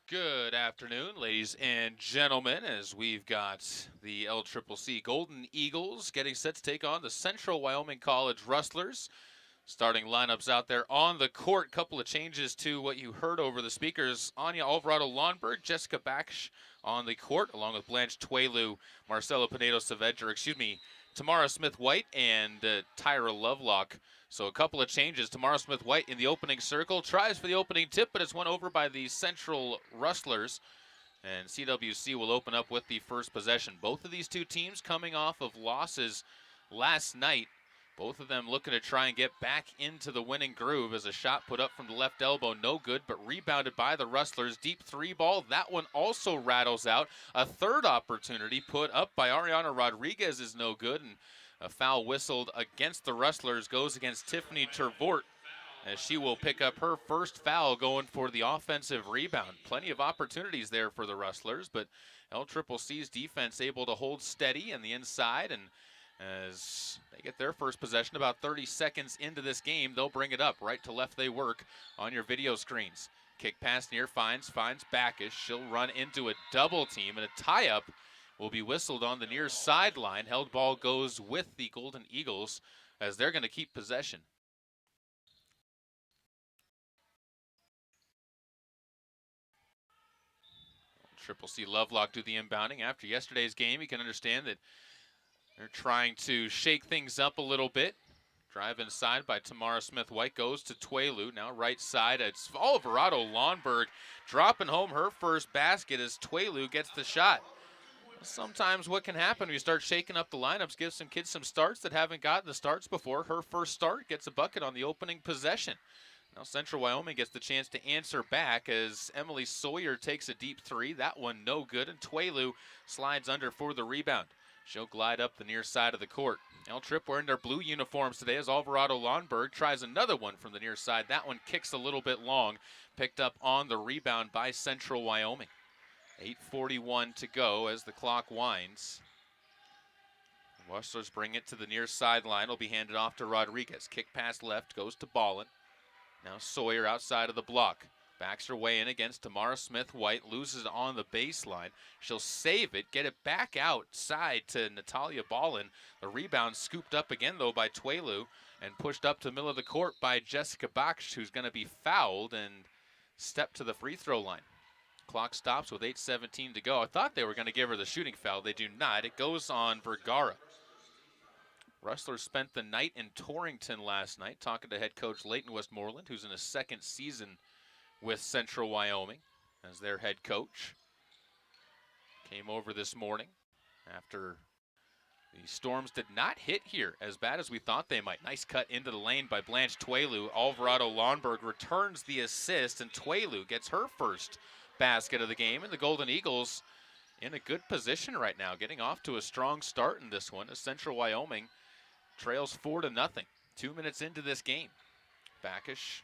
Good afternoon, ladies and gentlemen, as we've got the LCCC Golden Eagles getting set to take on the Central Wyoming College Rustlers. Starting lineups out there on the court. Couple of changes to what you heard over the speakers. Anya Alvarado-Lonberg, Jessica Baksh on the court, along with Blanche Tuelu, Marcelo Pinedo-Saavedra, Tamara Smith-White, and Tyra Lovelock. So a couple of changes. Tamara Smith-White in the opening circle, tries for the opening tip, but it's won over by the Central Rustlers. And CWC will open up with the first possession. Both of these two teams coming off of losses last night. Both of them looking to try and get back into the winning groove as a shot put up from the left elbow, no good, but rebounded by the Rustlers. Deep three ball, that one also rattles out. A third opportunity put up by Ariana Rodriguez is no good, and a foul whistled against the Rustlers goes against Tiffany Tervort, as she will pick up her first foul going for the offensive rebound. Plenty of opportunities there for the Rustlers, but LCCC's defense able to hold steady on the inside, and as they get their first possession about 30 seconds into this game, they'll bring it up. Right to left they work on your video screens. Kick pass near finds Backish. She'll run into a double team, and a tie-up will be whistled on the near sideline. Held ball goes with the Golden Eagles as they're going to keep possession. CCC Lovelock do the inbounding. After yesterday's game, you can understand that they're trying to shake things up a little bit. Drive inside by Tamara Smith-White, goes to Tuelu. Now right side, it's Alvarado-Lonberg dropping home her first basket as Tuelu gets the shot. Sometimes what can happen when you start shaking up the lineups, give some kids some starts that haven't gotten the starts before. Her first start gets a bucket on the opening possession. Now Central Wyoming gets the chance to answer back as Emily Sawyer takes a deep three. That one no good, and Tuelu slides under for the rebound. She'll glide up the near side of the court. L-Trip wearing their blue uniforms today as Alvarado-Lonberg tries another one from the near side. That one kicks a little bit long, picked up on the rebound by Central Wyoming. 8:41 to go as the clock winds. Rustlers bring it to the near sideline. It'll be handed off to Rodriguez. Kick pass left, goes to Ballin. Now Sawyer outside of the block. Backs her way in against Tamara Smith-White, loses on the baseline. She'll save it, get it back outside to Natalia Ballin. The rebound scooped up again, though, by Tuelu and pushed up to the middle of the court by Jessica Baksh, who's going to be fouled and step to the free throw line. Clock stops with 8:17 to go. I thought they were going to give her the shooting foul. They do not. It goes on Vergara. Rustlers spent the night in Torrington last night, talking to head coach Leighton Westmoreland, who's in his second season with Central Wyoming as their head coach. Came over this morning after the storms did not hit here as bad as we thought they might. Nice cut into the lane by Blanche Tuelu. Alvarado-Lonberg returns the assist, and Tuelu gets her first basket of the game, and the Golden Eagles in a good position right now, getting off to a strong start in this one as Central Wyoming trails 4-0. 2 minutes into this game. Backish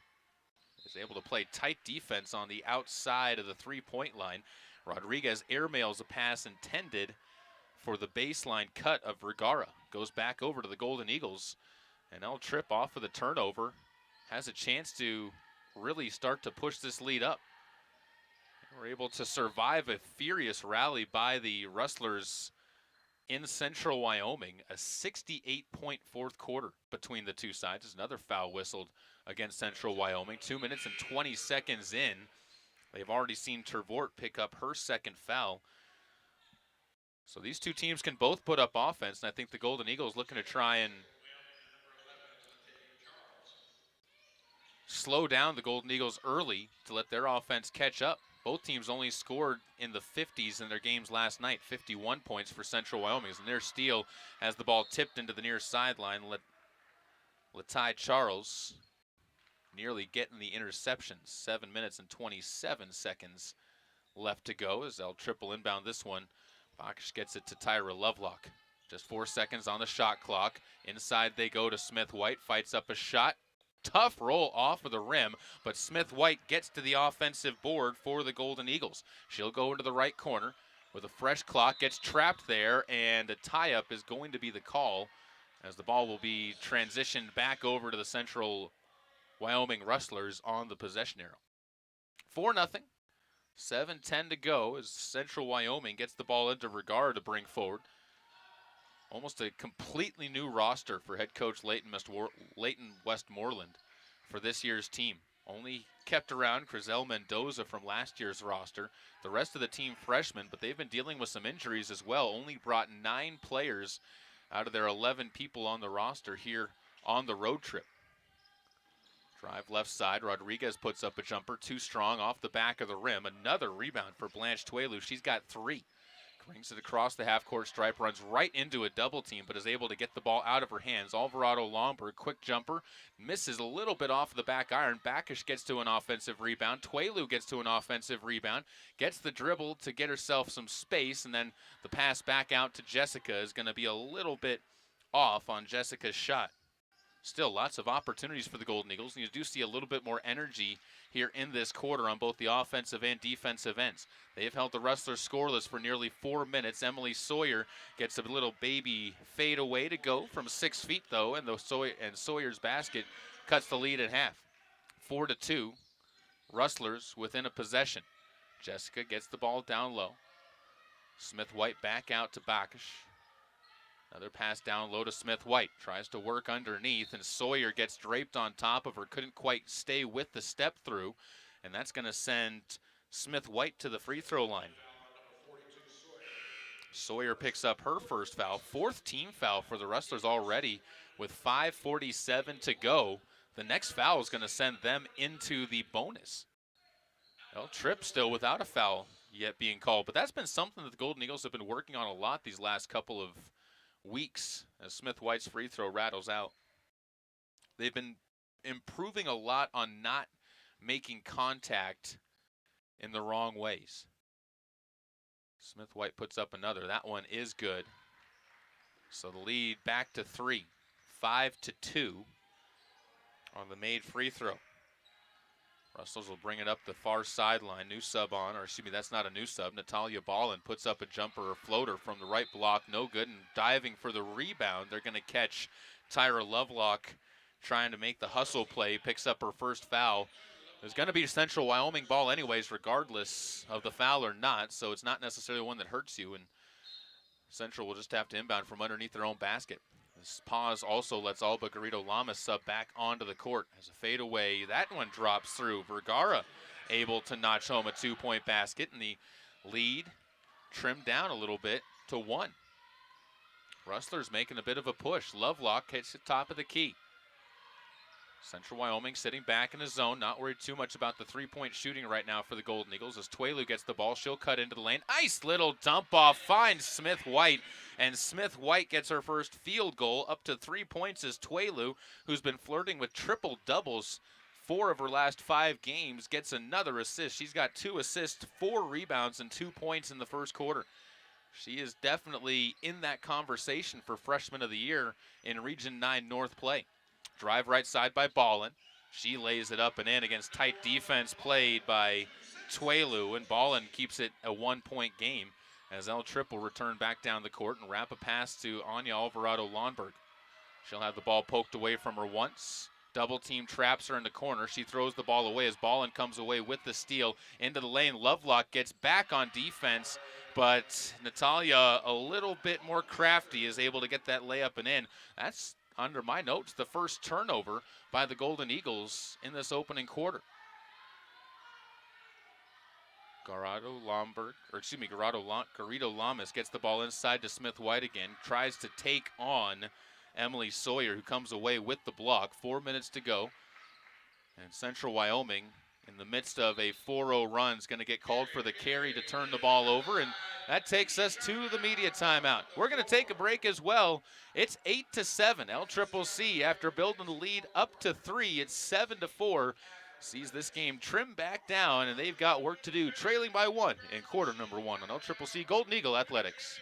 is able to play tight defense on the outside of the three-point line. Rodriguez airmails a pass intended for the baseline cut of Vergara. Goes back over to the Golden Eagles, and L-Trip off of the turnover has a chance to really start to push this lead up. We're able to survive a furious rally by the Rustlers in Central Wyoming. A 68-point fourth quarter between the two sides. There's another foul whistled against Central Wyoming. 2 minutes and 20 seconds in. They've already seen Tervort pick up her second foul. So these two teams can both put up offense, and I think the Golden Eagles looking to try and slow down the Golden Eagles early to let their offense catch up. Both teams only scored in the 50s in their games last night. 51 points for Central Wyoming. And their steal has the ball tipped into the near sideline. Latai Charles nearly getting the interception. 7 minutes and 27 seconds left to go as they'll triple inbound this one. Backish gets it to Tyra Lovelock. Just 4 seconds on the shot clock. Inside they go to Smith-White. Fights up a shot. Tough roll off of the rim, but Smith-White gets to the offensive board for the Golden Eagles. She'll go into the right corner with a fresh clock, gets trapped there, and a tie-up is going to be the call as the ball will be transitioned back over to the Central Wyoming Rustlers on the possession arrow. 4-0. 7:10 to go as Central Wyoming gets the ball into Vergara to bring forward. Almost a completely new roster for head coach Leighton Westmoreland for this year's team. Only kept around Crizel Mendoza from last year's roster. The rest of the team freshmen, but they've been dealing with some injuries as well. Only brought 9 players out of their 11 people on the roster here on the road trip. Drive left side, Rodriguez puts up a jumper, too strong off the back of the rim. Another rebound for Blanche Tuelu. She's got 3. Brings it across the half-court stripe, runs right into a double team, but is able to get the ball out of her hands. Alvarado Lomberg, quick jumper, misses a little bit off the back iron. Backish gets to an offensive rebound. Tuelu gets to an offensive rebound, gets the dribble to get herself some space, and then the pass back out to Jessica is going to be a little bit off on Jessica's shot. Still lots of opportunities for the Golden Eagles, and you do see a little bit more energy here in this quarter on both the offensive and defensive ends. They've held the Rustlers scoreless for nearly 4 minutes. Emily Sawyer gets a little baby fade away to go from 6 feet, though, and Sawyer's basket cuts the lead in half. 4-2, Rustlers within a possession. Jessica gets the ball down low. Smith-White back out to Backish. Another pass down low to Smith-White. Tries to work underneath, and Sawyer gets draped on top of her. Couldn't quite stay with the step through, and that's going to send Smith-White to the free throw line. Sawyer picks up her first foul. 4th team foul for the Rustlers already with 5:47 to go. The next foul is going to send them into the bonus. Well, Tripp still without a foul yet being called, but that's been something that the Golden Eagles have been working on a lot these last couple of weeks as Smith-White's free throw rattles out. They've been improving a lot on not making contact in the wrong ways. Smith-White puts up another. That one is good. So the lead back to 3. 5-2 on the made free throw. Rustlers will bring it up the far sideline. New sub on, or excuse me, that's not a new sub. Natalia Ballin puts up a jumper or floater from the right block. No good, and diving for the rebound. They're going to catch Tyra Lovelock trying to make the hustle play. Picks up her first foul. There's going to be a Central Wyoming ball anyways, regardless of the foul or not, so it's not necessarily one that hurts you, and Central will just have to inbound from underneath their own basket. This pause also lets Alba Garrido Lamas sub back onto the court as a fadeaway. That one drops through. Vergara able to notch home a 2-point basket, and the lead trimmed down a little bit to 1. Rustlers making a bit of a push. Lovelock hits the top of the key. Central Wyoming sitting back in his zone, not worried too much about the 3-point shooting right now for the Golden Eagles. As Tuelu gets the ball, she'll cut into the lane. Nice little dump off, finds Smith-White, and Smith-White gets her first field goal. Up to 3 points as Tuelu, who's been flirting with triple doubles 4 of her last 5 games, gets another assist. She's got 2 assists, 4 rebounds, and 2 points in the first quarter. She is definitely in that conversation for Freshman of the Year in Region 9 North play. Drive right side by Ballin. She lays it up and in against tight defense played by Tuelu, and Ballin keeps it a 1-point game as El Tripp will return back down the court and wrap a pass to Anya Alvarado Lomberg. She'll have the ball poked away from her once. Double team traps her in the corner. She throws the ball away as Ballin comes away with the steal into the lane. Lovelock gets back on defense, but Natalia, a little bit more crafty, is able to get that layup and in. That's, under my notes, the first turnover by the Golden Eagles in this opening quarter. Garrido Lamas gets the ball inside to Smith-White again, tries to take on Emily Sawyer, who comes away with the block. 4 minutes to go, and Central Wyoming, in the midst of a 4-0 run, is going to get called for the carry to turn the ball over, and that takes us to the media timeout. We're going to take a break as well. It's 8-7. LCCC, after building the lead up to 3, it's 7-4. Sees this game trim back down, and they've got work to do, trailing by 1 in quarter number 1 on LCCC Golden Eagle Athletics.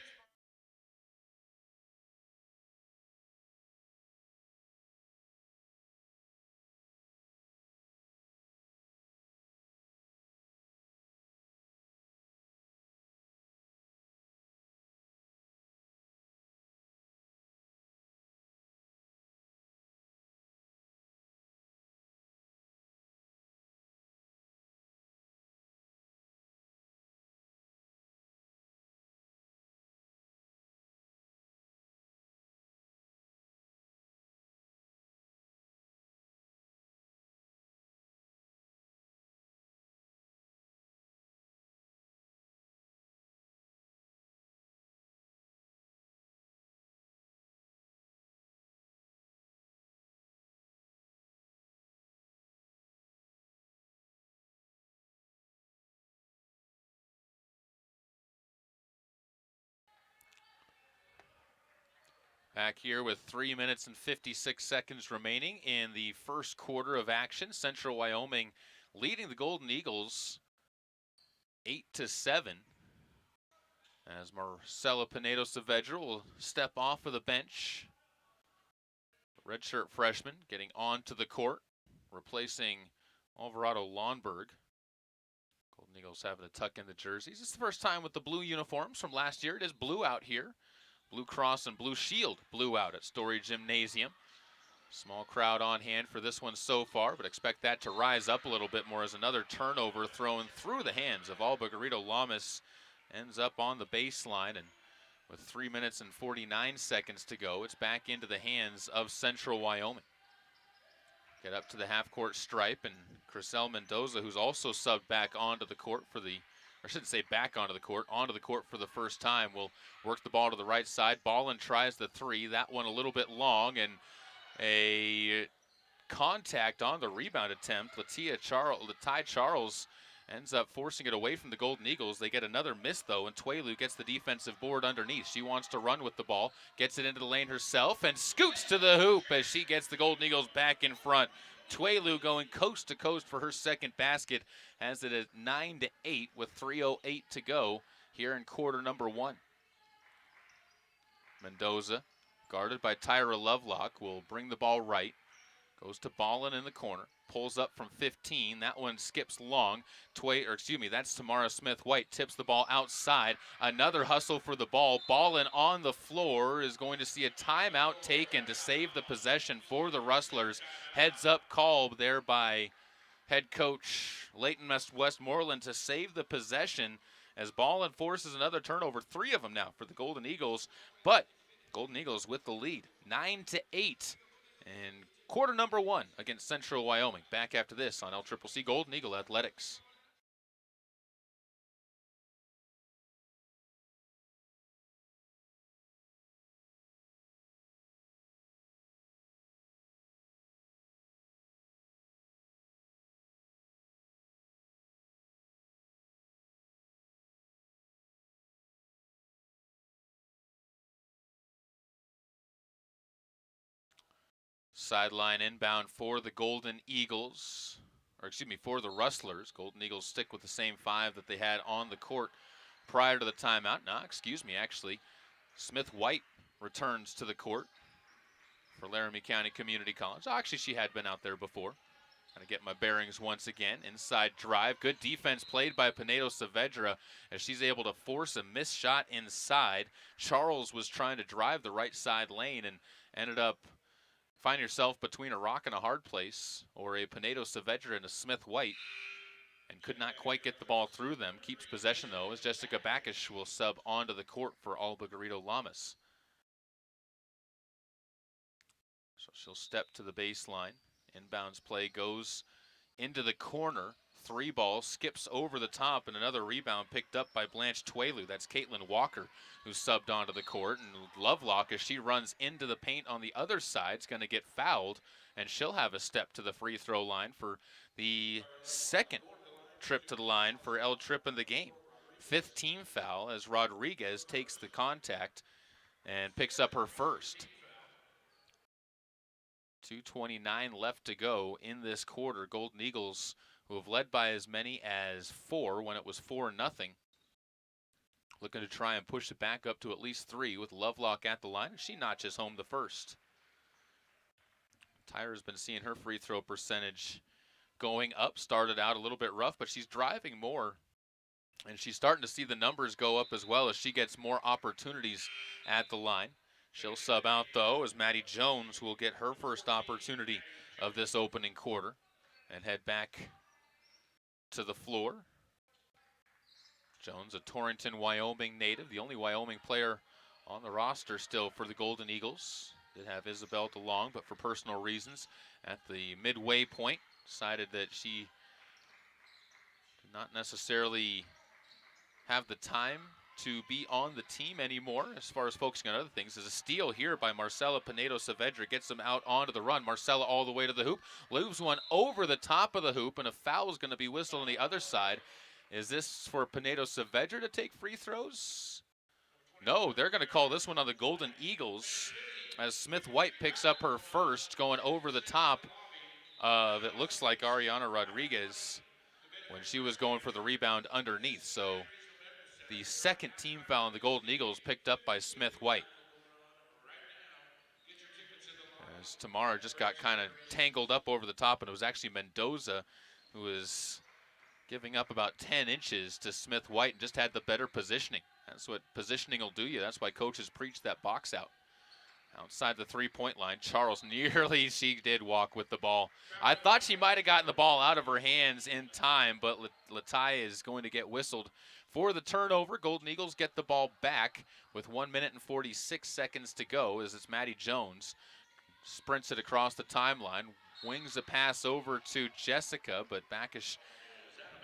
Back here with 3 minutes and 56 seconds remaining in the first quarter of action. Central Wyoming leading the Golden Eagles 8-7. As Marcela Pinedo-Saavedra will step off of the bench. Redshirt freshman getting onto the court, replacing Alvarado Lawnberg. Golden Eagles having to tuck in the jerseys. It's the first time with the blue uniforms from last year. It is blue out here. Blue cross and blue shield blue out at Storey Gymnasium. Small crowd on hand for this one so far, but expect that to rise up a little bit more as another turnover thrown through the hands of Albagarito Lamas ends up on the baseline. And with 3 minutes and 49 seconds to go, it's back into the hands of Central Wyoming. Get up to the half-court stripe, and Crisel Mendoza, who's also subbed back onto the court for the, or I shouldn't say back onto the court for the first time, will work the ball to the right side. Ballin tries the three. That one a little bit long, and a contact on the rebound attempt. Latai Charles ends up forcing it away from the Golden Eagles. They get another miss, though, and Tuelu gets the defensive board underneath. She wants to run with the ball, gets it into the lane herself, and scoots to the hoop as she gets the Golden Eagles back in front. Tuelu going coast to coast for her second basket, has it at 9-8 with 3:08 to go here in quarter number one. Mendoza, guarded by Tyra Lovelock, will bring the ball right. Goes to Ballin in the corner. Pulls up from 15. That one skips long. That's Tamara Smith-White. Tips the ball outside. Another hustle for the ball. Ballin on the floor is going to see a timeout taken to save the possession for the Rustlers. Heads up call there by head coach Leighton Westmoreland to save the possession as Ballin forces another turnover. 3 of them now for the Golden Eagles. But Golden Eagles with the lead. 9-8. And quarter number one against Central Wyoming. Back after this on LCCC Golden Eagle Athletics. Sideline inbound for the Golden Eagles, for the Rustlers. Golden Eagles stick with the same 5 that they had on the court prior to the timeout. Actually, Smith-White returns to the court for Laramie County Community College. Actually, she had been out there before. Trying to get my bearings once again. Inside drive. Good defense played by Pinedo-Saavedra as she's able to force a missed shot inside. Charles was trying to drive the right side lane and ended up find yourself between a rock and a hard place, or a Pinedo-Saavedra and a Smith-White, and could not quite get the ball through them. Keeps possession, though, as Jessica Backish will sub onto the court for Albagarito Lamas. So she'll step to the baseline. Inbounds play goes into the corner. 3 ball, skips over the top, and another rebound picked up by Blanche Tuelu. That's Caitlin Walker, who subbed onto the court. And Lovelock, as she runs into the paint on the other side, is going to get fouled, and she'll have a step to the free throw line for the second trip to the line for El Trip in the game. 5th team foul as Rodriguez takes the contact and picks up her first. 2:29 left to go in this quarter. Golden Eagles, who have led by as many as 4 when it was 4-0. Looking to try and push it back up to at least 3 with Lovelock at the line. She notches home the first. Tyra's been seeing her free throw percentage going up. Started out a little bit rough, but she's driving more. And she's starting to see the numbers go up as well as she gets more opportunities at the line. She'll sub out, though, as Maddie Jones will get her first opportunity of this opening quarter and head back to the floor. Jones, a Torrington, Wyoming native, the only Wyoming player on the roster still for the Golden Eagles. Did have Isabel DeLong, but for personal reasons at the midway point, decided that she did not necessarily have the time to be on the team anymore as far as focusing on other things. There's a steal here by Marcela Pinedo-Saavedra, gets them out onto the run. Marcela all the way to the hoop, loops one over the top of the hoop, and a foul is going to be whistled on the other side. Is this for Pinedo-Saavedra to take free throws? No, they're going to call this one on the Golden Eagles as Smith White picks up her first, going over the top of, it looks like, Ariana Rodriguez when she was going for the rebound underneath. So the second team foul on the Golden Eagles picked up by Smith White. As Tamara just got kind of tangled up over the top, and it was actually Mendoza who was giving up about 10 inches to Smith White and just had the better positioning. That's what positioning will do you. That's why coaches preach that box out. Outside the three-point line, Charles nearly, she did walk with the ball. I thought she might have gotten the ball out of her hands in time, but Latai is going to get whistled for the turnover. Golden Eagles get the ball back with 1 minute and 46 seconds to go as it's Maddie Jones. Sprints it across the timeline, wings a pass over to Jessica, but Backish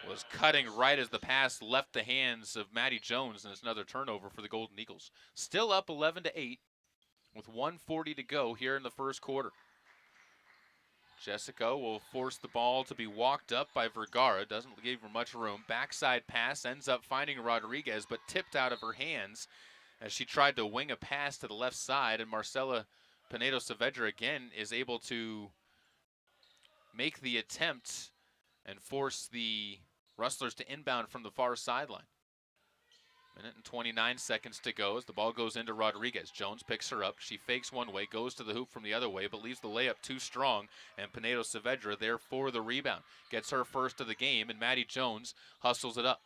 was cutting right as the pass left the hands of Maddie Jones, and it's another turnover for the Golden Eagles. Still up 11-8 with 1:40 to go here in the first quarter. Jessica will force the ball to be walked up by Vergara. Doesn't give her much room. Backside pass ends up finding Rodriguez, but tipped out of her hands as she tried to wing a pass to the left side, and Marcela Pinedo Saavedra again is able to make the attempt and force the Rustlers to inbound from the far sideline. Minute and 29 seconds to go as the ball goes into Rodriguez. Jones picks her up. She fakes one way, goes to the hoop from the other way, but leaves the layup too strong, and Pinedo Saavedra there for the rebound. Gets her first of the game, and Maddie Jones hustles it up.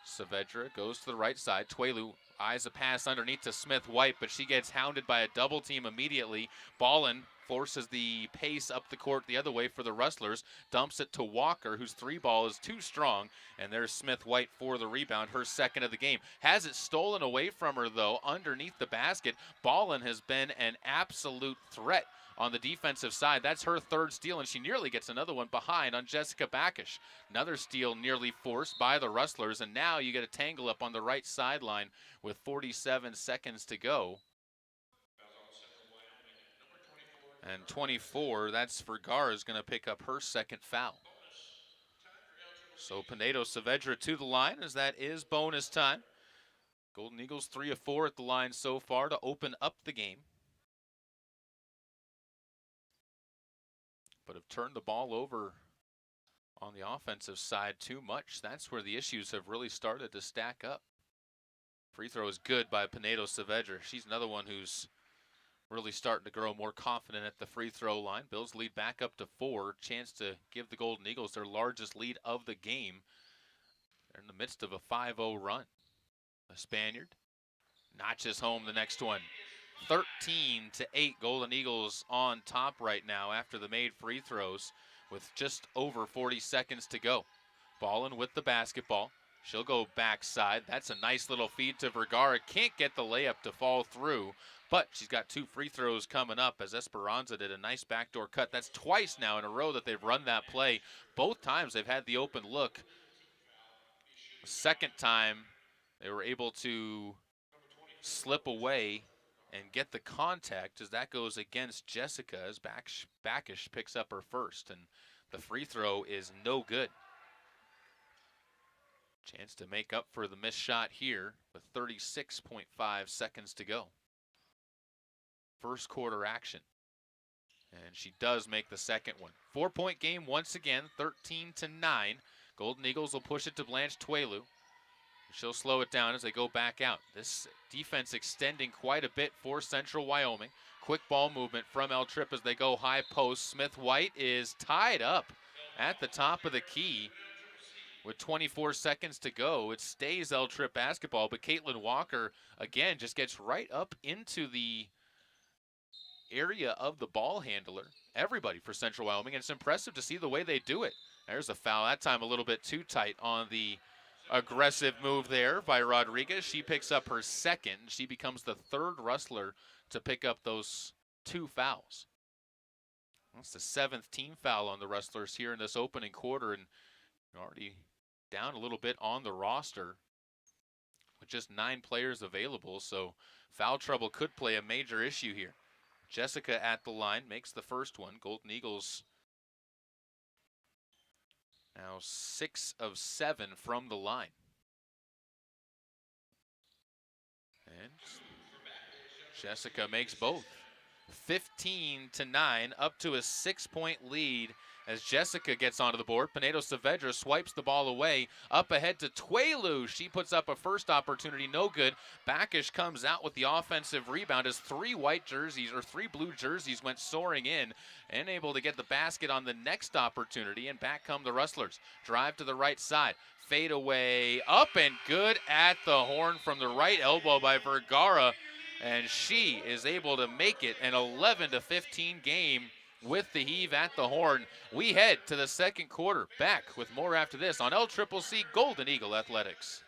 Saavedra goes to the right side. Tuelu eyes a pass underneath to Smith White, but she gets hounded by a double team immediately. Ballin forces the pace up the court the other way for the Rustlers. Dumps it to Walker, whose three ball is too strong, and there's Smith White for the rebound, her second of the game. Has it stolen away from her, though, underneath the basket. Ballin has been an absolute threat on the defensive side. That's her third steal, and she nearly gets another one behind on Jessica Backish. Another steal nearly forced by the Rustlers, and now you get a tangle up on the right sideline with 47 seconds to go. And 24, that's Vergara, is going to pick up her second foul. So Pinedo Saavedra to the line as that is bonus time. Golden Eagles 3 of 4 at the line so far to open up the game, but have turned the ball over on the offensive side too much. That's where the issues have really started to stack up. Free throw is good by Pinedo Saavedra. She's another one who's really starting to grow more confident at the free throw line. Bills lead back up to 4. Chance to give the Golden Eagles their largest lead of the game. They're in the midst of a 5-0 run. The Spaniard notches home the next one. 13-8, Golden Eagles on top right now after the made free throws with just over 40 seconds to go. Ballin with the basketball. She'll go backside. That's a nice little feed to Vergara. Can't get the layup to fall through, but she's got 2 free throws coming up as Esperanza did a nice backdoor cut. That's twice now in a row that they've run that play. Both times they've had the open look. The second time they were able to slip away and get the contact as that goes against Jessica as Backish picks up her first, and the free throw is no good. Chance to make up for the missed shot here with 36.5 seconds to go. First quarter action, and she does make the second one. 4-point game once again, 13-9. Golden Eagles will push it to Blanche Tuelu. She'll slow it down as they go back out. This defense extending quite a bit for Central Wyoming. Quick ball movement from El Trip as they go high post. Smith White is tied up at the top of the key with 24 seconds to go. It stays El Trip basketball, but Caitlin Walker, again, just gets right up into the area of the ball handler. Everybody for Central Wyoming, and it's impressive to see the way they do it. There's a foul, that time a little bit too tight on the aggressive move there by Rodriguez. She picks up her second. She becomes the third Rustler to pick up those 2 fouls. That's the 7th team foul on the Rustlers here in this opening quarter, and already down a little bit on the roster with just 9 players available, so foul trouble could play a major issue here. Jessica at the line makes the first one. Golden Eagles now 6 of 7 from the line. And Jessica makes both. 15-9, up to a 6-point lead as Jessica gets onto the board. Pinedo Saavedra swipes the ball away. Up ahead to Tuelu. She puts up a first opportunity, no good. Backish comes out with the offensive rebound as three blue jerseys went soaring in and able to get the basket on the next opportunity, and back come the Rustlers. Drive to the right side. Fade away, up and good at the horn from the right elbow by Vergara, and she is able to make it an 11-15 game with the heave at the horn. We head to the second quarter. Back with more after this on LCCC Golden Eagle Athletics.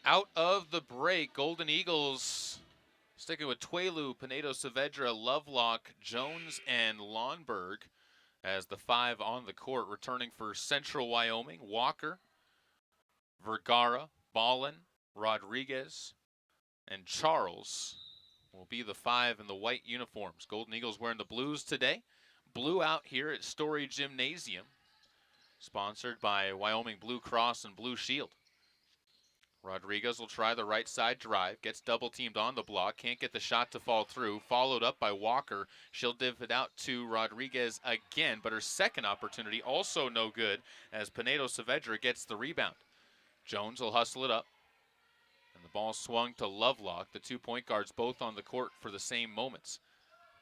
Out of the break, Golden Eagles sticking with Tuelu, Pinedo Saavedra, Lovelock, Jones, and Lonberg as the five on the court. Returning for Central Wyoming, Walker, Vergara, Ballin, Rodriguez, and Charles will be the five in the white uniforms. Golden Eagles wearing the blues today. Blue out here at Storey Gymnasium, sponsored by Wyoming Blue Cross and Blue Shield. Rodriguez will try the right side drive, gets double teamed on the block, can't get the shot to fall through, followed up by Walker. She'll div it out to Rodriguez again, but her second opportunity also no good as Pinedo Saavedra gets the rebound. Jones will hustle it up, and the ball swung to Lovelock, the 2 point guards both on the court for the same moments.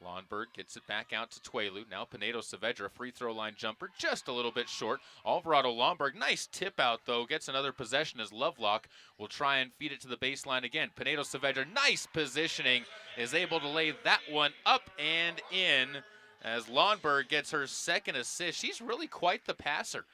Lonberg gets it back out to Tuelu. Now Pinedo Saavedra, free throw line jumper, just a little bit short. Alvarado Lonberg, nice tip out though, gets another possession as Lovelock will try and feed it to the baseline again. Pinedo Saavedra, nice positioning, is able to lay that one up and in as Lonberg gets her second assist. She's really quite the passer.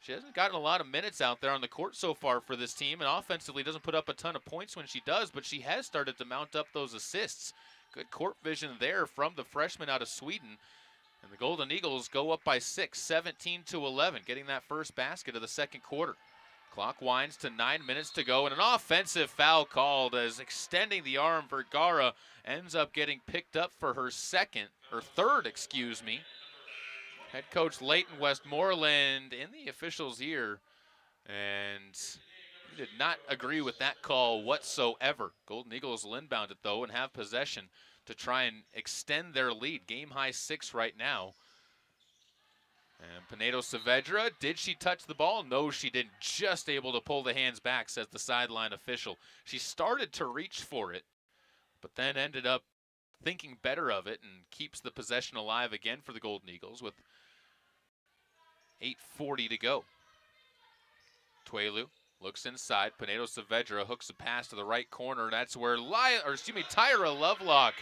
She hasn't gotten a lot of minutes out there on the court so far for this team, and offensively doesn't put up a ton of points when she does, but she has started to mount up those assists. Good court vision there from the freshman out of Sweden. And the Golden Eagles go up by 6, 17-11, getting that first basket of the second quarter. Clock winds to 9 minutes to go, and an offensive foul called as extending the arm, Vergara ends up getting picked up for her third. Head coach Leighton Westmoreland in the official's ear, and he did not agree with that call whatsoever. Golden Eagles will inbound it, though, and have possession to try and extend their lead. Game high 6 right now. And Pinedo Saavedra, did she touch the ball? No, she didn't. Just able to pull the hands back, says the sideline official. She started to reach for it, but then ended up thinking better of it and keeps the possession alive again for the Golden Eagles with 8:40 to go. Tuelu looks inside. Pinedo Saavedra hooks a pass to the right corner. That's where Tyra Lovelock,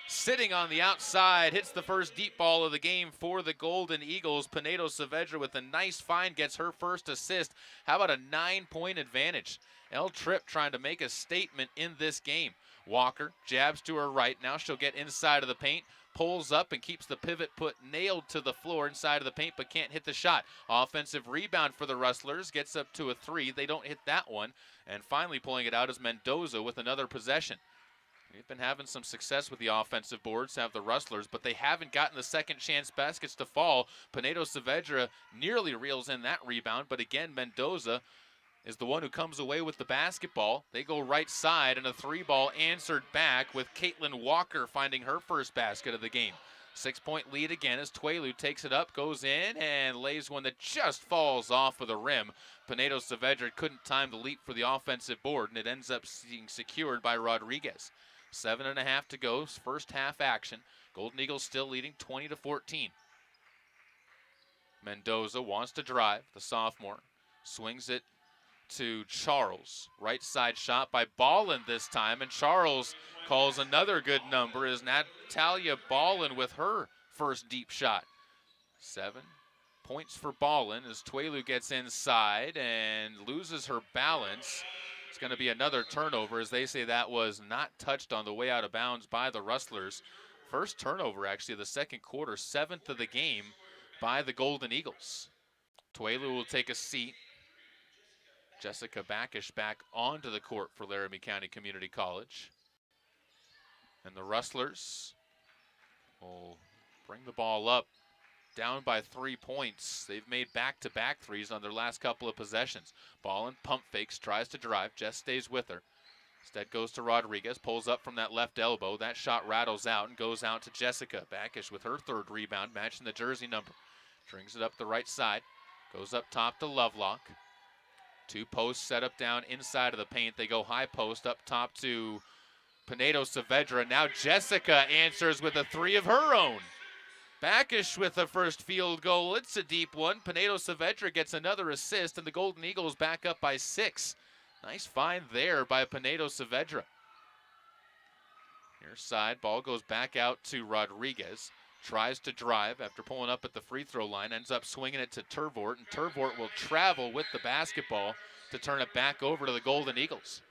sitting on the outside, hits the first deep ball of the game for the Golden Eagles. Pinedo Saavedra with a nice find gets her first assist. How about a 9-point advantage? El Tripp trying to make a statement in this game. Walker jabs to her right. Now she'll get inside of the paint. Pulls up and keeps the pivot put nailed to the floor inside of the paint, but can't hit the shot. Offensive rebound for the Rustlers, gets up to a 3. They don't hit that one. And finally pulling it out is Mendoza with another possession. They've been having some success with the offensive boards, have the Rustlers, but they haven't gotten the second chance baskets to fall. Pinedo Saavedra nearly reels in that rebound, but again, Mendoza is the one who comes away with the basketball. They go right side, and a 3-ball answered back with Caitlin Walker finding her first basket of the game. 6-point lead again as Tuelu takes it up, goes in, and lays one that just falls off of the rim. Pinedo Saavedra couldn't time the leap for the offensive board, and it ends up being secured by Rodriguez. 7.5 to go, first half action. Golden Eagles still leading 20-14. Mendoza wants to drive, the sophomore. Swings it to Charles. Right side shot by Ballin this time, and Charles calls another good number as Natalia Ballin with her first deep shot. 7 points for Ballin as Tuelu gets inside and loses her balance. It's going to be another turnover as they say that was not touched on the way out of bounds by the Rustlers. First turnover actually of the second quarter, 7th of the game by the Golden Eagles. Tuelu will take a seat. Jessica Backish back onto the court for Laramie County Community College. And the Rustlers will bring the ball up, down by 3 points. They've made back-to-back threes on their last couple of possessions. Ballin pump fakes, tries to drive. Jess stays with her. Instead goes to Rodriguez, pulls up from that left elbow. That shot rattles out and goes out to Jessica. Backish with her third rebound, matching the jersey number. Brings it up the right side. Goes up top to Lovelock. 2 posts set up down inside of the paint. They go high post up top to Pinedo Saavedra. Now Jessica answers with a 3 of her own. Backish with the first field goal. It's a deep one. Pinedo Saavedra gets another assist, and the Golden Eagles back up by 6. Nice find there by Pinedo Saavedra. Near side, ball goes back out to Rodriguez. Tries to drive after pulling up at the free throw line. Ends up swinging it to Tervort, and Tervort will travel with the basketball to turn it back over to the Golden Eagles.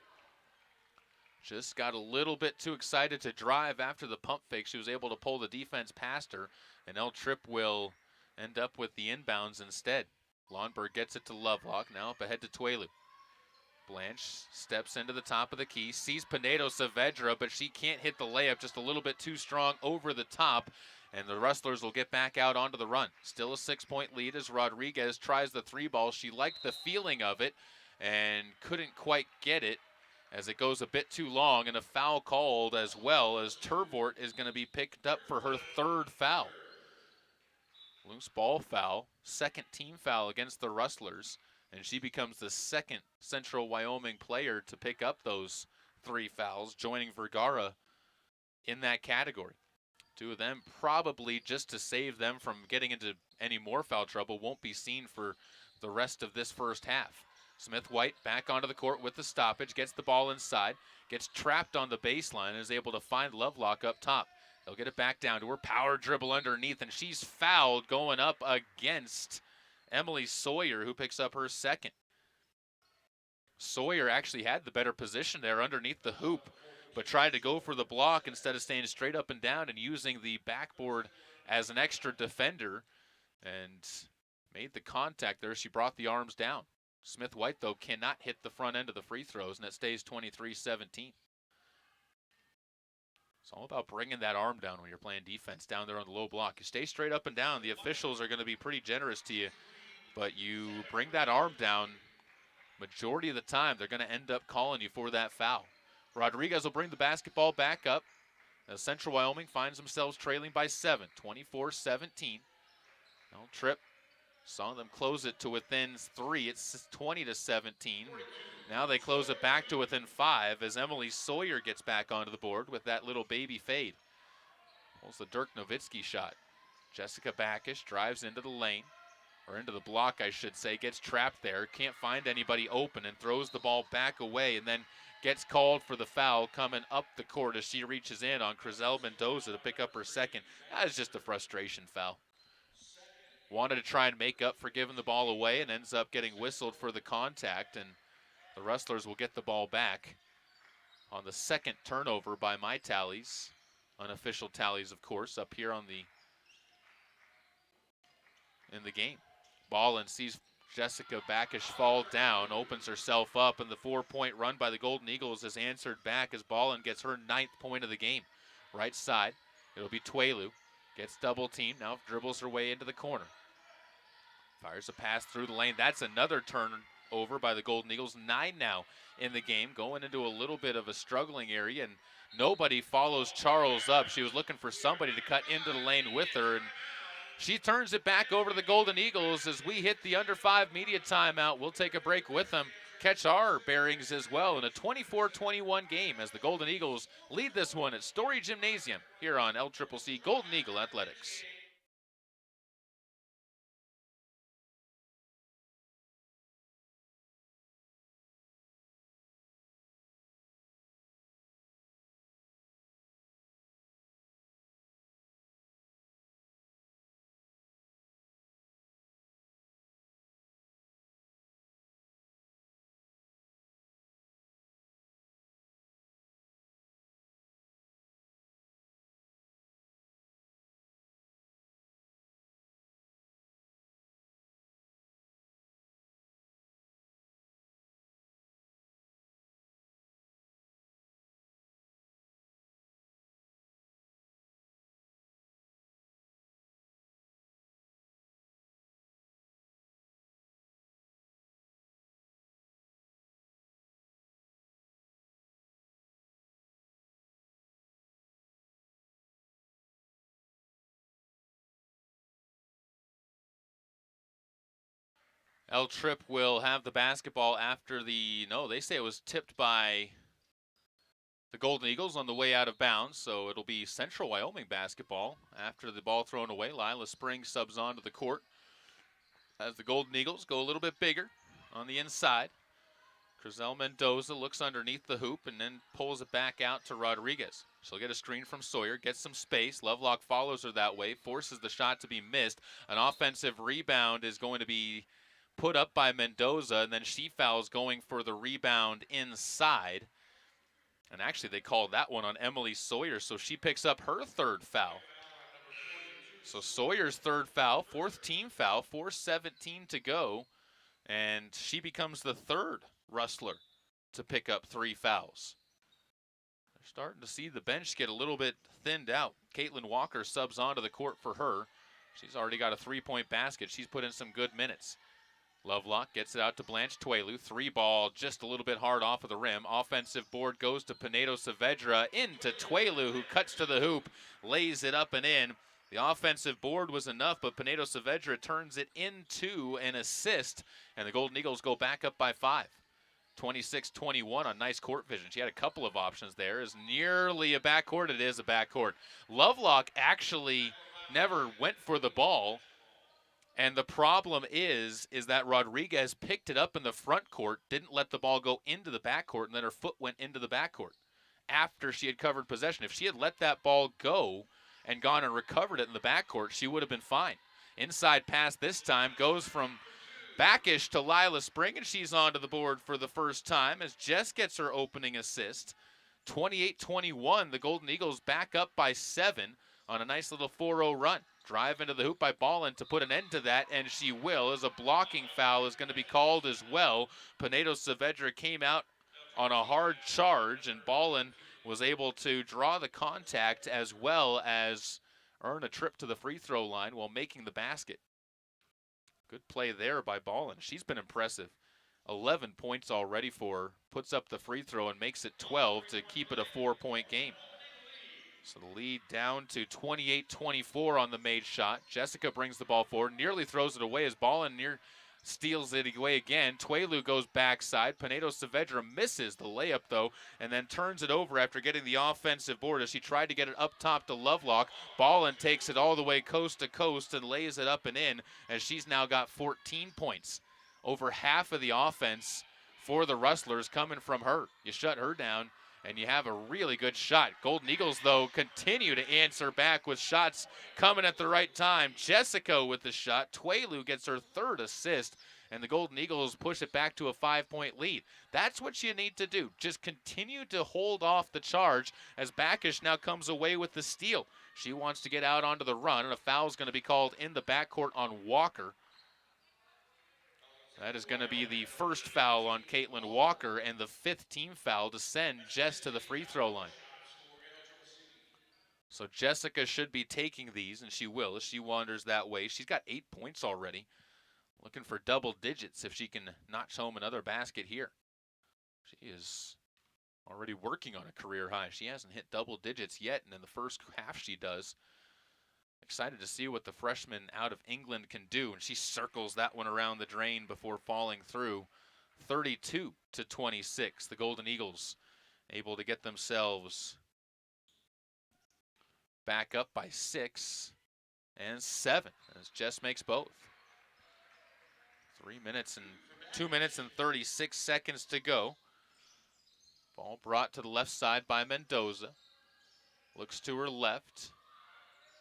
Just got a little bit too excited to drive after the pump fake. She was able to pull the defense past her, and El Trip will end up with the inbounds instead. Lundberg gets it to Lovelock, now up ahead to Tuelu. Blanche steps into the top of the key, sees Pinedo Saavedra, but she can't hit the layup, just a little bit too strong over the top, and the Rustlers will get back out onto the run. Still a 6-point lead as Rodriguez tries the 3-ball. She liked the feeling of it and couldn't quite get it as it goes a bit too long, and a foul called as well as Tervort is going to be picked up for her 3rd foul. Loose ball foul, 2nd team foul against the Rustlers, and she becomes the 2nd Central Wyoming player to pick up those 3 fouls, joining Vergara in that category. 2 of them probably just to save them from getting into any more foul trouble, won't be seen for the rest of this first half. Smith-White back onto the court with the stoppage, gets the ball inside, gets trapped on the baseline, and is able to find Lovelock up top. They'll get it back down to her, power dribble underneath, and she's fouled going up against Emily Sawyer, who picks up her 2nd. Sawyer actually had the better position there underneath the hoop, but tried to go for the block instead of staying straight up and down and using the backboard as an extra defender, and made the contact there. She brought the arms down. Smith-White, though, cannot hit the front end of the free throws, and it stays 23-17. It's all about bringing that arm down when you're playing defense down there on the low block. You stay straight up and down. The officials are going to be pretty generous to you, but you bring that arm down, majority of the time, they're going to end up calling you for that foul. Rodriguez will bring the basketball back up as Central Wyoming finds themselves trailing by 7, 24-17. No trip. Saw them close it to within 3. It's 20-17. Now they close it back to within 5 as Emily Sawyer gets back onto the board with that little baby fade. Pulls the Dirk Nowitzki shot. Jessica Backish drives into the lane, or into the block, I should say, gets trapped there, can't find anybody open, and throws the ball back away, and then gets called for the foul coming up the court as she reaches in on Crizel Mendoza to pick up her 2nd. That is just a frustration foul. Wanted to try and make up for giving the ball away and ends up getting whistled for the contact, and the Rustlers will get the ball back on the 2nd turnover by my tallies. Unofficial tallies, of course, up here on in the game. Ballin sees Jessica Backish fall down, opens herself up, and the 4-point run by the Golden Eagles is answered back as Ballin gets her 9th point of the game. Right side, it'll be Tuelu. Gets double teamed, now dribbles her way into the corner. Fires a pass through the lane. That's another over by the Golden Eagles. 9 now in the game, going into a little bit of a struggling area, and nobody follows Charles up. She was looking for somebody to cut into the lane with her, and she turns it back over to the Golden Eagles as we hit the under 5 media timeout. We'll take a break with them, catch our bearings as well in a 24-21 game as the Golden Eagles lead this one at Storey Gymnasium here on LCCC Golden Eagle Athletics. L Trip will have the basketball after they say it was tipped by the Golden Eagles on the way out of bounds, so it'll be Central Wyoming basketball after the ball thrown away. Lila Springs subs onto the court as the Golden Eagles go a little bit bigger on the inside. Crizel Mendoza looks underneath the hoop and then pulls it back out to Rodriguez. She'll get a screen from Sawyer, gets some space. Lovelock follows her that way, forces the shot to be missed. An offensive rebound is going to be put up by Mendoza, and then she fouls going for the rebound inside. And actually, they called that one on Emily Sawyer, so she picks up her third foul. So Sawyer's third foul, fourth team foul, 4:17 to go, and she becomes the third Rustler to pick up 3 fouls. They're starting to see the bench get a little bit thinned out. Caitlin Walker subs onto the court for her. She's already got a 3-point basket. She's put in some good minutes. Lovelock gets it out to Blanche Tuelu. 3-ball just a little bit hard off of the rim. Offensive board goes to Pinedo Saavedra into Tuelu, who cuts to the hoop, lays it up and in. The offensive board was enough, but Pinedo Saavedra turns it into an assist, and the Golden Eagles go back up by 5. 26-21 on nice court vision. She had a couple of options there. Is nearly a backcourt. It is a backcourt. Lovelock actually never went for the ball. And the problem is that Rodriguez picked it up in the front court, didn't let the ball go into the backcourt, and then her foot went into the backcourt after she had covered possession. If she had let that ball go and gone and recovered it in the backcourt, she would have been fine. Inside pass this time goes from Backish to Lila Spring, and she's onto the board for the first time as Jess gets her opening assist. 28-21, the Golden Eagles back up by 7 on a nice little 4-0 run. Drive into the hoop by Ballin to put an end to that, and she will, as a blocking foul is going to be called as well. Pinedo Saavedra came out on a hard charge, and Ballin was able to draw the contact as well as earn a trip to the free throw line while making the basket. Good play there by Ballin. She's been impressive. 11 points already for her. Puts up the free throw and makes it 12 to keep it a 4-point game. So the lead down to 28-24 on the made shot. Jessica brings the ball forward, nearly throws it away as Ballin steals it away again. Tuelu goes backside. Pinedo Saavedra misses the layup, though, and then turns it over after getting the offensive board as she tried to get it up top to Lovelock. Ballin takes it all the way coast to coast and lays it up and in as she's now got 14 points. Over half of the offense for the Rustlers coming from her. You shut her down, and you have a really good shot. Golden Eagles, though, continue to answer back with shots coming at the right time. Jessica with the shot. Tuelu gets her third assist, and the Golden Eagles push it back to a 5-point lead. That's what you need to do. Just continue to hold off the charge as Backish now comes away with the steal. She wants to get out onto the run, and a foul is going to be called in the backcourt on Walker. That is going to be the first foul on Caitlin Walker and the 5th team foul to send Jess to the free throw line. So Jessica should be taking these, and she will as she wanders that way. She's got 8 points already. looking for double digits if she can notch home another basket here. She is already working on a career high. She hasn't hit double digits yet, and in the first half she does. Excited to see what the freshman out of England can do, and she circles that one around the drain before falling through. 32-26, the Golden Eagles able to get themselves back up by 6 and 7 as Jess makes both. 2 minutes and 36 seconds to go. Ball brought to the left side by Mendoza. Looks to her left.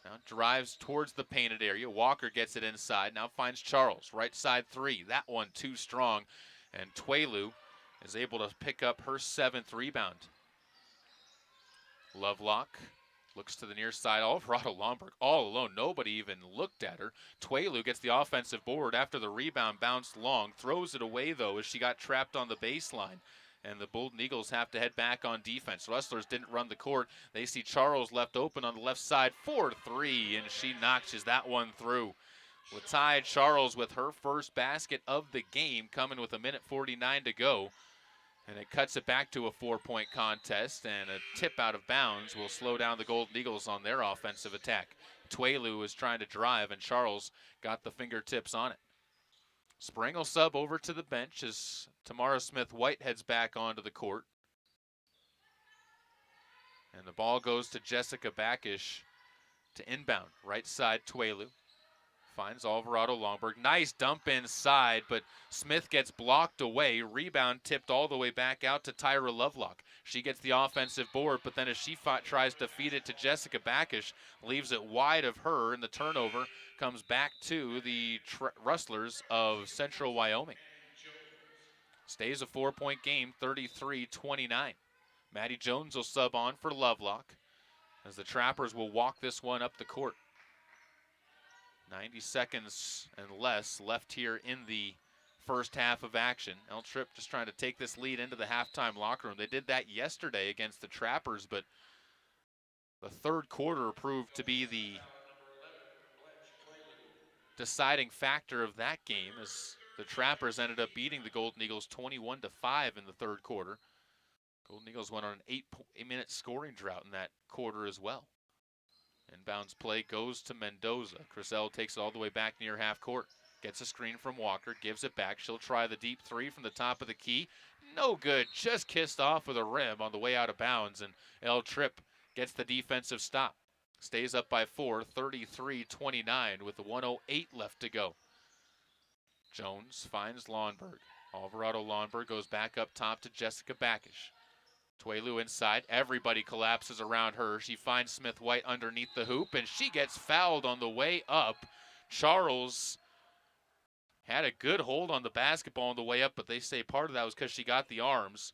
Now drives towards the painted area. Walker gets it inside. Now finds Charles. Right side 3. That one too strong. And Tuelu is able to pick up her 7th rebound. Lovelock looks to the near side. Alvarado Lomberg all alone. Nobody even looked at her. Tuelu gets the offensive board after the rebound bounced long. Throws it away, though, as she got trapped on the baseline. And the Golden Eagles have to head back on defense. Rustlers didn't run the court. They see Charles left open on the left side. 4-3, and she notches that one through. Latai Charles with her first basket of the game, coming with 1:49 to go. And it cuts it back to a 4-point contest, and a tip out of bounds will slow down the Golden Eagles on their offensive attack. Tuelu is trying to drive, and Charles got the fingertips on it. Spring will sub over to the bench as Tamara Smith-White heads back onto the court. And the ball goes to Jessica Backish to inbound. Right side, Tuelu. Finds Alvarado Lomberg. Nice dump inside, but Smith gets blocked away. Rebound tipped all the way back out to Tyra Lovelock. She gets the offensive board, but then as she tries to feed it to Jessica Backish, leaves it wide of her, and the turnover comes back to the Rustlers of Central Wyoming. Stays a 4-point game, 33-29. Maddie Jones will sub on for Lovelock as the Trappers will walk this one up the court. 90 seconds and less left here in the first half of action. El Trip just trying to take this lead into the halftime locker room. They did that yesterday against the Trappers, but the third quarter proved to be the deciding factor of that game as the Trappers ended up beating the Golden Eagles 21-5 in the third quarter. Golden Eagles went on an 8-minute scoring drought in that quarter as well. Inbounds play goes to Mendoza. Crisell takes it all the way back near half court. Gets a screen from Walker, gives it back. She'll try the deep 3 from the top of the key. No good, just kissed off with a rim on the way out of bounds, and El Trip gets the defensive stop. Stays up by 4, 33-29 with the 1:08 left to go. Jones finds Lomberg. Alvarado Lomberg goes back up top to Jessica Backish. Tuelu inside. Everybody collapses around her. She finds Smith-White underneath the hoop, and she gets fouled on the way up. Charles had a good hold on the basketball on the way up, but they say part of that was because she got the arms.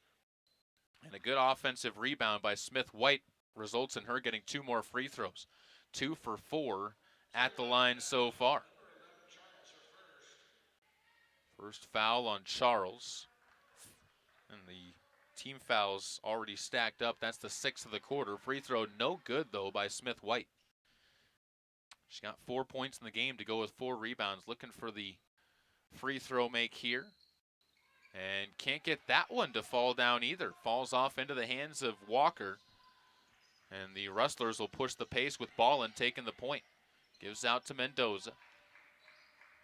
And a good offensive rebound by Smith-White results in her getting 2 more free throws. 2 for 4 at the line so far. First foul on Charles. And the team fouls already stacked up. That's the 6th of the quarter. Free throw no good, though, by Smith-White. She got 4 points in the game to go with 4 rebounds. Looking for the free throw make here. And can't get that one to fall down either. Falls off into the hands of Walker. And the Rustlers will push the pace with Ballin taking the point. Gives out to Mendoza.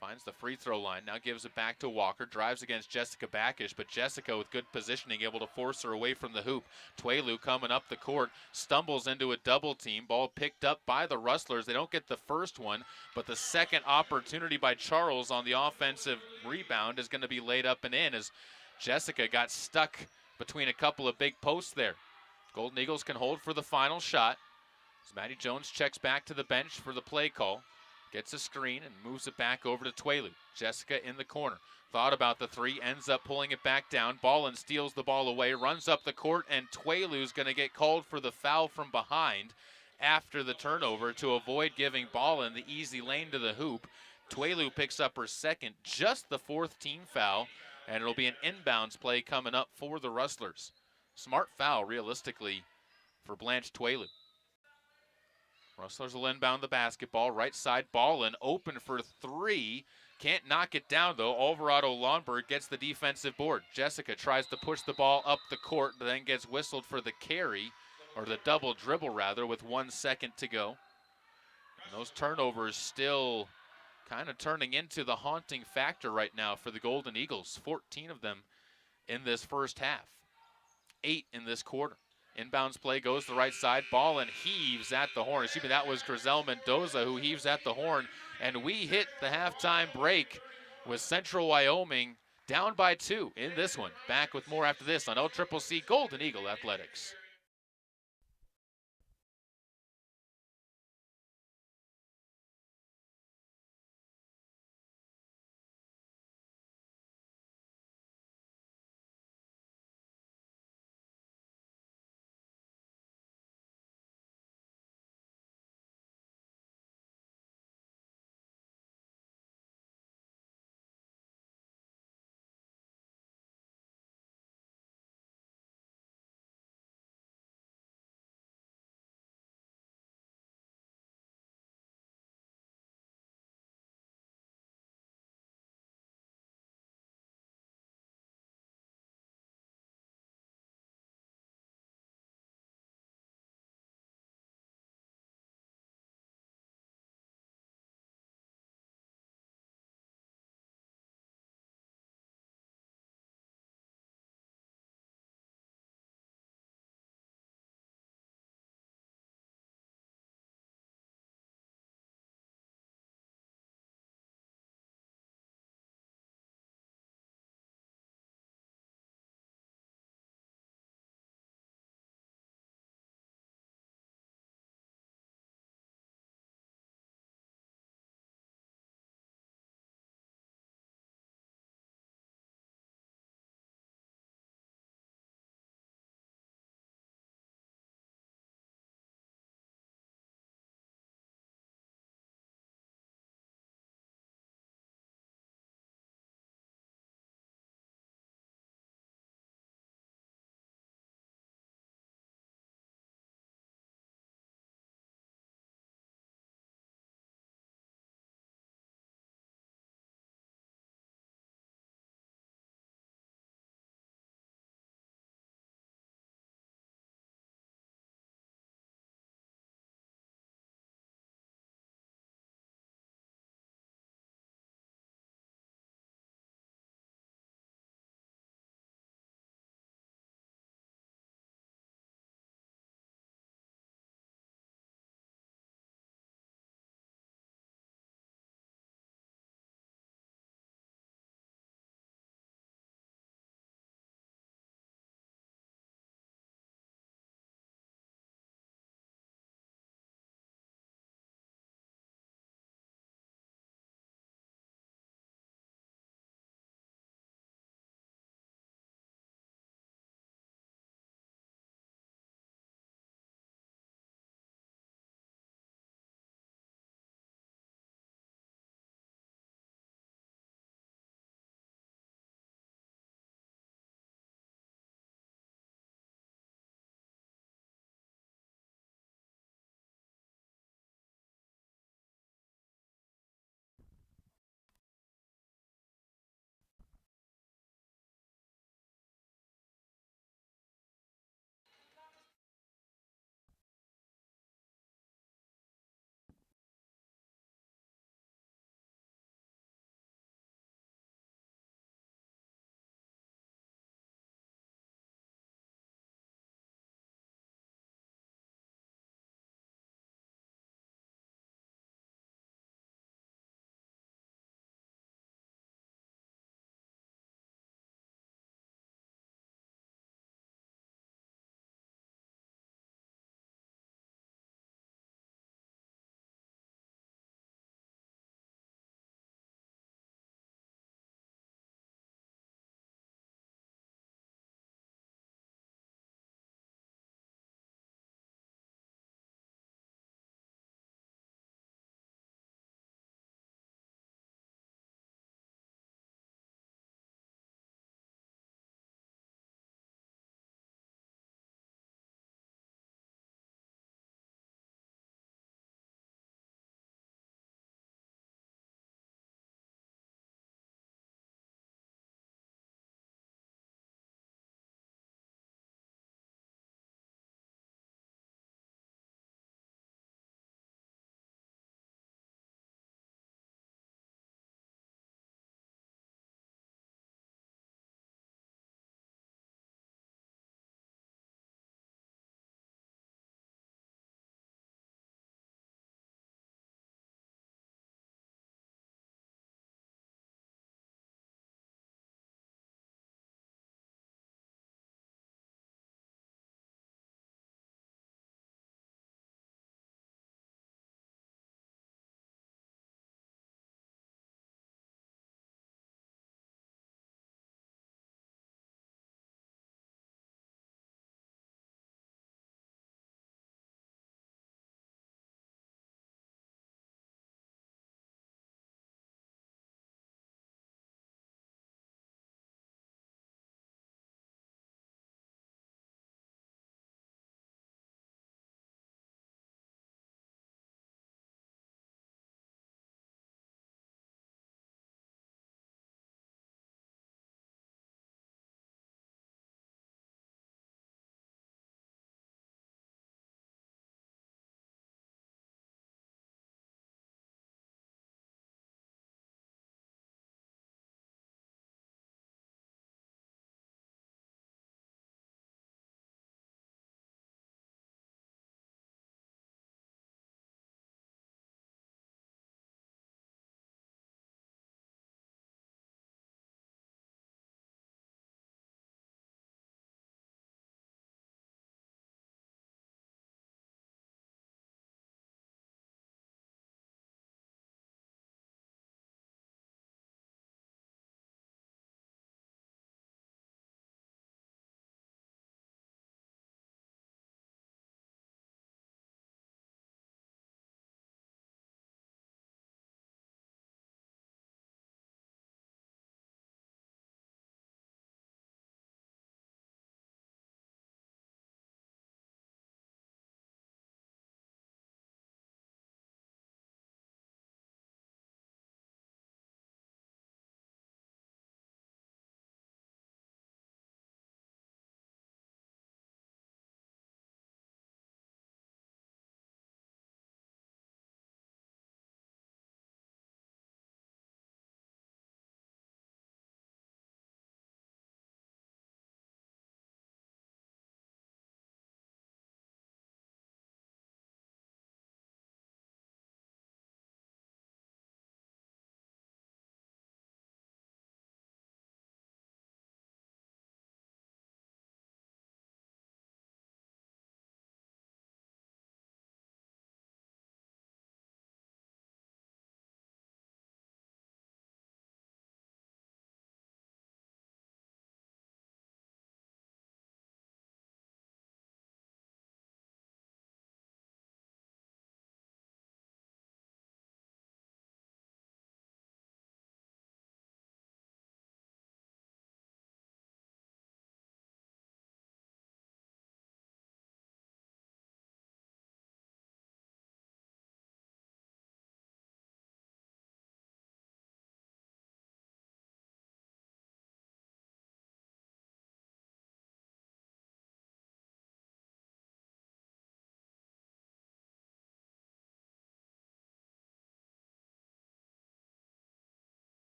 Finds the free throw line, now gives it back to Walker, drives against Jessica Backish, but Jessica with good positioning able to force her away from the hoop. Tuelu coming up the court, stumbles into a double team, ball picked up by the Rustlers. They don't get the first one, but the second opportunity by Charles on the offensive rebound is going to be laid up and in as Jessica got stuck between a couple of big posts there. Golden Eagles can hold for the final shot as Maddie Jones checks back to the bench for the play call. Gets a screen and moves it back over to Tuelu. Jessica in the corner. Thought about the 3, ends up pulling it back down. Ballin steals the ball away, runs up the court, and Tuelu's going to get called for the foul from behind after the turnover to avoid giving Ballin the easy lane to the hoop. Tuelu picks up her second, just the 4th team foul, and it'll be an inbounds play coming up for the Rustlers. Smart foul, realistically, for Blanche Tuelu. Rustlers will inbound the basketball. Right side, Ballin open for 3. Can't knock it down, though. Alvarado Lomberg gets the defensive board. Jessica tries to push the ball up the court, but then gets whistled for the carry, or the double dribble, rather, with 1 second to go. And those turnovers still kind of turning into the haunting factor right now for the Golden Eagles. 14 of them in this first half. 8 in this quarter. Inbounds play goes to the right side. Ball and heaves at the horn. Excuse me, that was Grizel Mendoza who heaves at the horn. And we hit the halftime break with Central Wyoming down by 2 in this one. Back with more after this on LCCC Golden Eagle Athletics.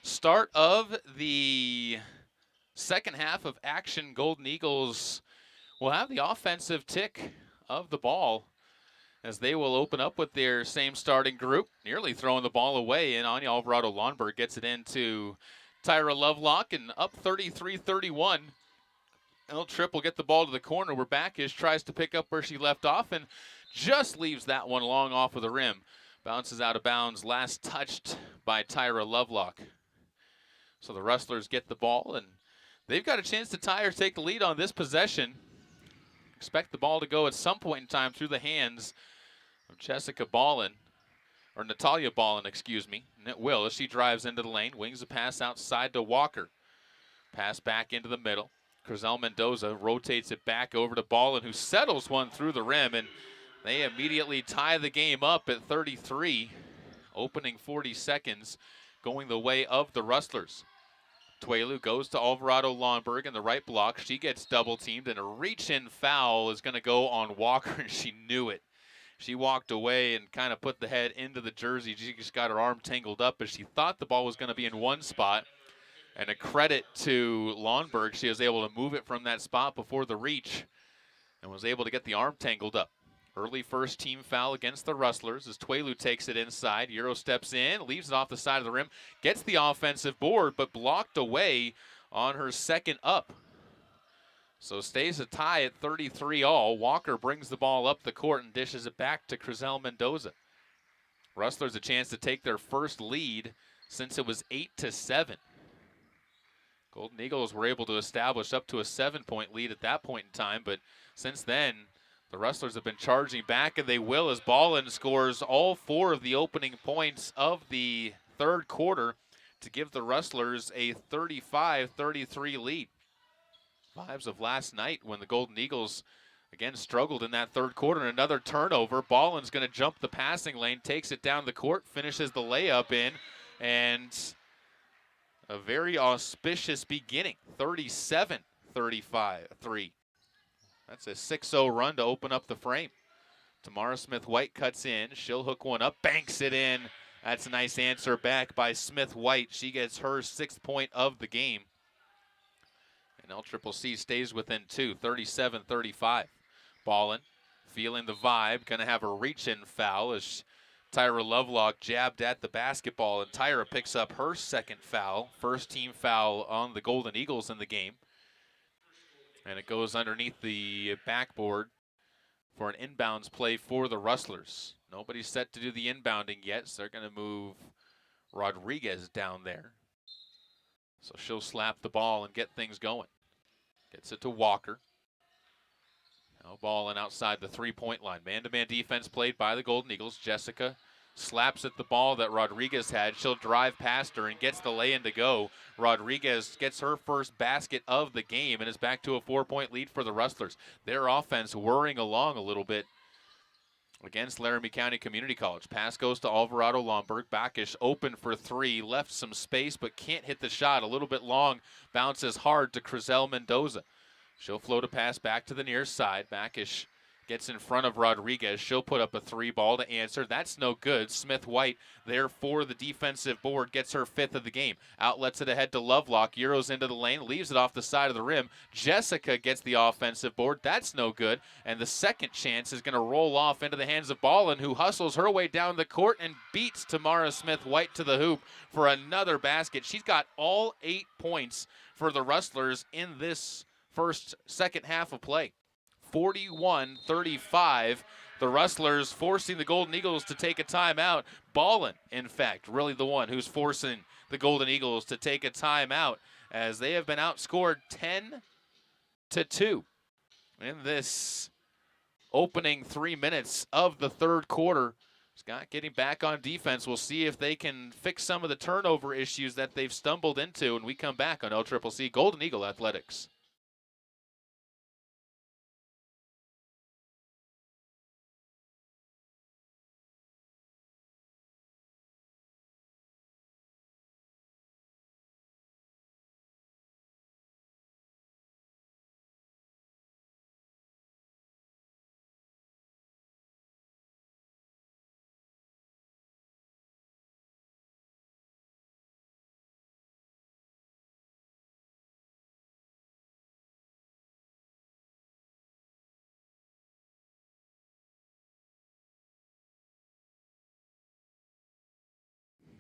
Start of the second half of action. Golden Eagles will have the offensive tick of the ball as they will open up with their same starting group, nearly throwing the ball away, and Anya Alvarado-Lonberg gets it into Tyra Lovelock, and up 33-31. El Trip will get the ball to the corner where Backish tries to pick up where she left off and just leaves that one long off of the rim. Bounces out of bounds, last touched by Tyra Lovelock. So the Rustlers get the ball, and they've got a chance to tie or take the lead on this possession. Expect the ball to go at some point in time through the hands of Jessica Ballin, or Natalia Ballin, excuse me. And it will as she drives into the lane, wings a pass outside to Walker. Pass back into the middle. Crizel Mendoza rotates it back over to Ballin, who settles one through the rim, and they immediately tie the game up at 33. Opening 40 seconds going the way of the Rustlers. Tuelu goes to Alvarado-Lonberg in the right block. She gets double teamed, and a reach-in foul is going to go on Walker, and she knew it. She walked away and kind of put the head into the jersey. She just got her arm tangled up as she thought the ball was going to be in one spot. And a credit to Lonberg, she was able to move it from that spot before the reach and was able to get the arm tangled up. Early first team foul against the Rustlers as Tuelu takes it inside. Euro steps in, leaves it off the side of the rim, gets the offensive board, but blocked away on her second up. So stays a tie at 33 all. Walker brings the ball up the court and dishes it back to Crizel Mendoza. Rustlers a chance to take their first lead since it was 8-7. Golden Eagles were able to establish up to a 7-point lead at that point in time, but since then, the Rustlers have been charging back, and they will as Ballin scores all 4 of the opening points of the third quarter to give the Rustlers a 35-33 lead. Vibes of last night when the Golden Eagles again struggled in that third quarter. And another turnover. Ballin's going to jump the passing lane, takes it down the court, finishes the layup in, and a very auspicious beginning. 37-35-3. That's a 6-0 run to open up the frame. Tamara Smith-White cuts in. She'll hook one up, banks it in. That's a nice answer back by Smith-White. She gets her 6th point of the game. And LCCC stays within 2, 37-35. Ballin, feeling the vibe, going to have a reach-in foul as Tyra Lovelock jabbed at the basketball, and Tyra picks up her second foul, first team foul on the Golden Eagles in the game. And it goes underneath the backboard for an inbounds play for the Rustlers. Nobody's set to do the inbounding yet, so they're going to move Rodriguez down there. So she'll slap the ball and get things going. Gets it to Walker. Now Ballin outside the three-point line. Man-to-man defense played by the Golden Eagles. Jessica slaps at the ball that Rodriguez had. She'll drive past her and gets the lay-in to go. Rodriguez gets her first basket of the game and is back to a 4-point lead for the Rustlers. Their offense whirring along a little bit against Laramie County Community College. Pass goes to Alvarado-Lonberg. Backish open for 3. Left some space but can't hit the shot. A little bit long. Bounces hard to Crizel Mendoza. She'll float a pass back to the near side. Backish gets in front of Rodriguez. She'll put up a 3 ball to answer. That's no good. Smith-White there for the defensive board. Gets her 5th of the game. Outlets it ahead to Lovelock. Euros into the lane. Leaves it off the side of the rim. Jessica gets the offensive board. That's no good. And the second chance is going to roll off into the hands of Ballin, who hustles her way down the court and beats Tamara Smith-White to the hoop for another basket. She's got all 8 points for the Rustlers in this second half of play. 41-35. The Rustlers forcing the Golden Eagles to take a timeout. Ballin, in fact, really the one who's forcing the Golden Eagles to take a timeout as they have been outscored 10-2 in this opening 3 minutes of the third quarter. Scott getting back on defense. We'll see if they can fix some of the turnover issues that they've stumbled into when we come back on LCCC Golden Eagle Athletics.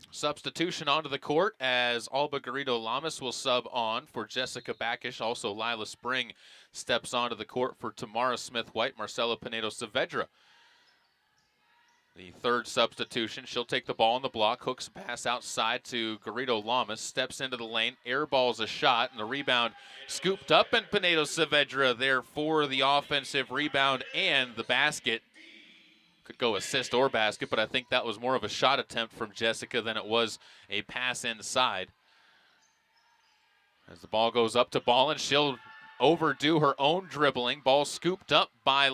Substitution onto the court as Alba Garrido Lamas will sub on for Jessica Backish. Also, Lila Spring steps onto the court for Tamara Smith-White. Marcela Pinedo-Saavedra, the third substitution. She'll take the ball on the block, hooks a pass outside to Garrido Lamas, steps into the lane, airballs a shot, and the rebound scooped up, and Pinedo-Saavedra there for the offensive rebound and the basket. Could go assist or basket, but I think that was more of a shot attempt from Jessica than it was a pass inside. As the ball goes up to Ballin, she'll overdo her own dribbling. Ball scooped up by